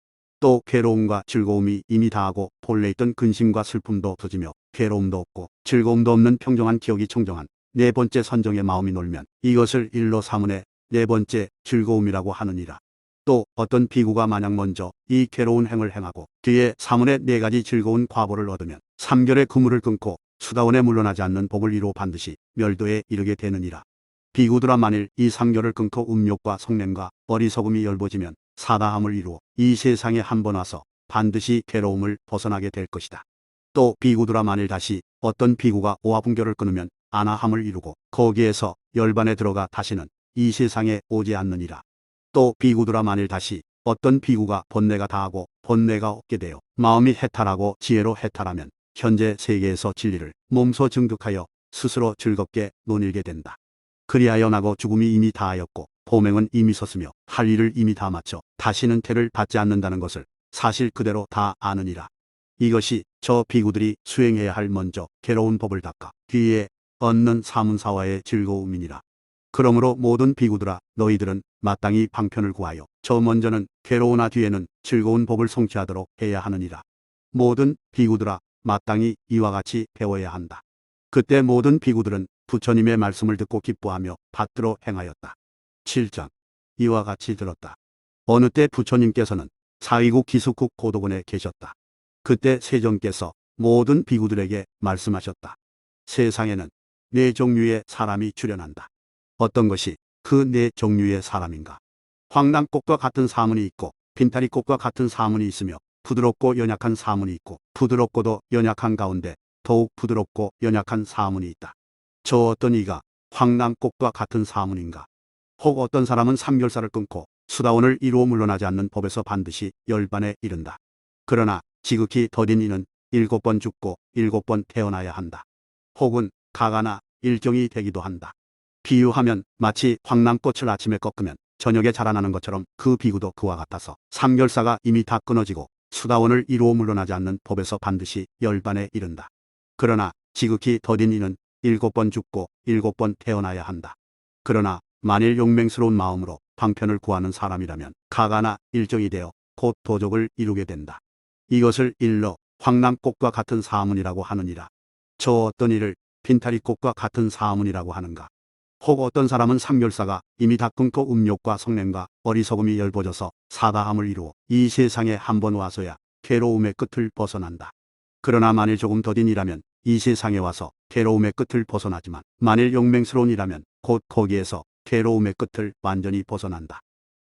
또 괴로움과 즐거움이 이미 다하고 본래 있던 근심과 슬픔도 없어지며 괴로움도 없고 즐거움도 없는 평정한 기억이 청정한 네 번째 선정의 마음이 놀면 이것을 일러 사문의 네 번째 즐거움이라고 하느니라. 또 어떤 비구가 만약 먼저 이 괴로운 행을 행하고 뒤에 사문의 네 가지 즐거운 과보를 얻으면 삼결의 그물을 끊고 수다원에 물러나지 않는 법을 이루어 반드시 멸도에 이르게 되느니라. 비구들아, 만일 이 삼결을 끊고 음욕과 성냄과 어리석음이 열버지면 사다함을 이루어 이 세상에 한 번 와서 반드시 괴로움을 벗어나게 될 것이다. 또 비구들아, 만일 다시 어떤 비구가 오화분결을 끊으면 안하함을 이루고 거기에서 열반에 들어가 다시는 이 세상에 오지 않느니라. 또 비구들아, 만일 다시 어떤 비구가 번뇌가 다하고 번뇌가 없게 되어 마음이 해탈하고 지혜로 해탈하면 현재 세계에서 진리를 몸소 증득하여 스스로 즐겁게 논일게 된다. 그리하여 나고 죽음이 이미 다하였고 보맹은 이미 섰으며 할 일을 이미 다 마쳐 다시는 태를 받지 않는다는 것을 사실 그대로 다 아느니라. 이것이 저 비구들이 수행해야 할 먼저 괴로운 법을 닦아 뒤에 얻는 사문사와의 즐거움이니라. 그러므로 모든 비구들아, 너희들은 마땅히 방편을 구하여 저 먼저는 괴로우나 뒤에는 즐거운 법을 성취하도록 해야 하느니라. 모든 비구들아, 마땅히 이와 같이 배워야 한다. 그때 모든 비구들은 부처님의 말씀을 듣고 기뻐하며 받들어 행하였다. 7장. 이와 같이 들었다. 어느 때 부처님께서는 사위국 기숙국 고도군에 계셨다. 그때 세종께서 모든 비구들에게 말씀하셨다. 세상에는 네 종류의 사람이 출현한다. 어떤 것이 그 네 종류의 사람인가? 황남꽃과 같은 사문이 있고 빈타리꽃과 같은 사문이 있으며 부드럽고 연약한 사문이 있고 부드럽고도 연약한 가운데 더욱 부드럽고 연약한 사문이 있다. 저 어떤 이가 황남꽃과 같은 사문인가? 혹 어떤 사람은 삼결사를 끊고 수다원을 이루어 물러나지 않는 법에서 반드시 열반에 이른다. 그러나 지극히 더딘 이는 7번 죽고 7번 태어나야 한다. 혹은 가가나 일경이 되기도 한다. 비유하면 마치 황남꽃을 아침에 꺾으면 저녁에 자라나는 것처럼 그 비구도 그와 같아서 삼결사가 이미 다 끊어지고 수다원을 이루어 물러나지 않는 법에서 반드시 열반에 이른다. 그러나 지극히 더딘 이는 7번 죽고 7번 태어나야 한다. 그러나 만일 용맹스러운 마음으로 방편을 구하는 사람이라면 가가나 일정이 되어 곧 도적을 이루게 된다. 이것을 일러 황남꽃과 같은 사문이라고 하느니라. 저 어떤 일을 빈타리꽃과 같은 사문이라고 하는가. 혹 어떤 사람은 상멸사가 이미 다 끊고 음욕과 성냄과 어리석음이 열버져서 사다함을 이루어 이 세상에 한 번 와서야 괴로움의 끝을 벗어난다. 그러나 만일 조금 더딘 이라면 이 세상에 와서 괴로움의 끝을 벗어나지만 만일 용맹스러운 이라면 곧 거기에서 괴로움의 끝을 완전히 벗어난다.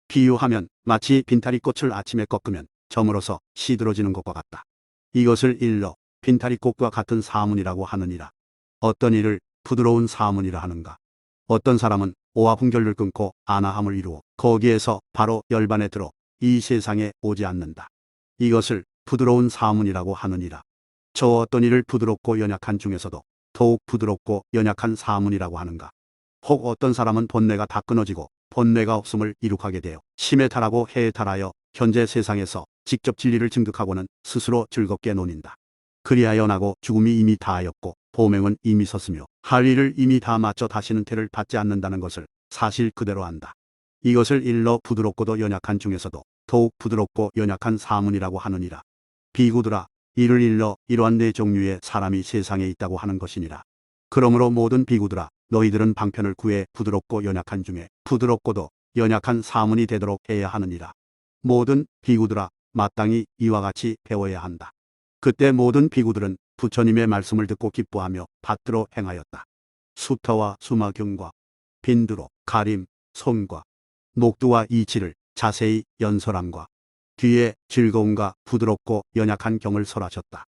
비유하면 마치 빈타리꽃을 아침에 꺾으면 점으로서 시들어지는 것과 같다. 이것을 일러 빈타리꽃과 같은 사문이라고 하느니라. 어떤 일을 부드러운 사문이라 하는가. 어떤 사람은 오와 분결을 끊고 안아함을 이루어 거기에서 바로 열반에 들어 이 세상에 오지 않는다. 이것을 부드러운 사문이라고 하느니라. 저 어떤 일을 부드럽고 연약한 중에서도 더욱 부드럽고 연약한 사문이라고 하는가. 혹 어떤 사람은 본뇌가 다 끊어지고 본뇌가 없음을 이룩하게 되어 심에 달하고 해에 달하여 현재 세상에서 직접 진리를 증득하고는 스스로 즐겁게 논인다. 그리하여 나고 죽음이 이미 다하였고 보명은 이미 섰으며 할 일을 이미 다 마쳐 다시는 태를 받지 않는다는 것을 사실 그대로 안다. 이것을 일러 부드럽고도 연약한 중에서도 더욱 부드럽고 연약한 사문이라고 하느니라. 비구들아, 이를 일러 이러한 네 종류의 사람이 세상에 있다고 하는 것이니라. 그러므로 모든 비구들아, 너희들은 방편을 구해 부드럽고 연약한 중에 부드럽고도 연약한 사문이 되도록 해야 하느니라. 모든 비구들아, 마땅히 이와 같이 배워야 한다. 그때 모든 비구들은 부처님의 말씀을 듣고 기뻐하며 받들어 행하였다. 수타와 수마경과 빈두로 가림, 손과 목두와 이치를 자세히 연설함과 뒤에 즐거움과 부드럽고 연약한 경을 설하셨다.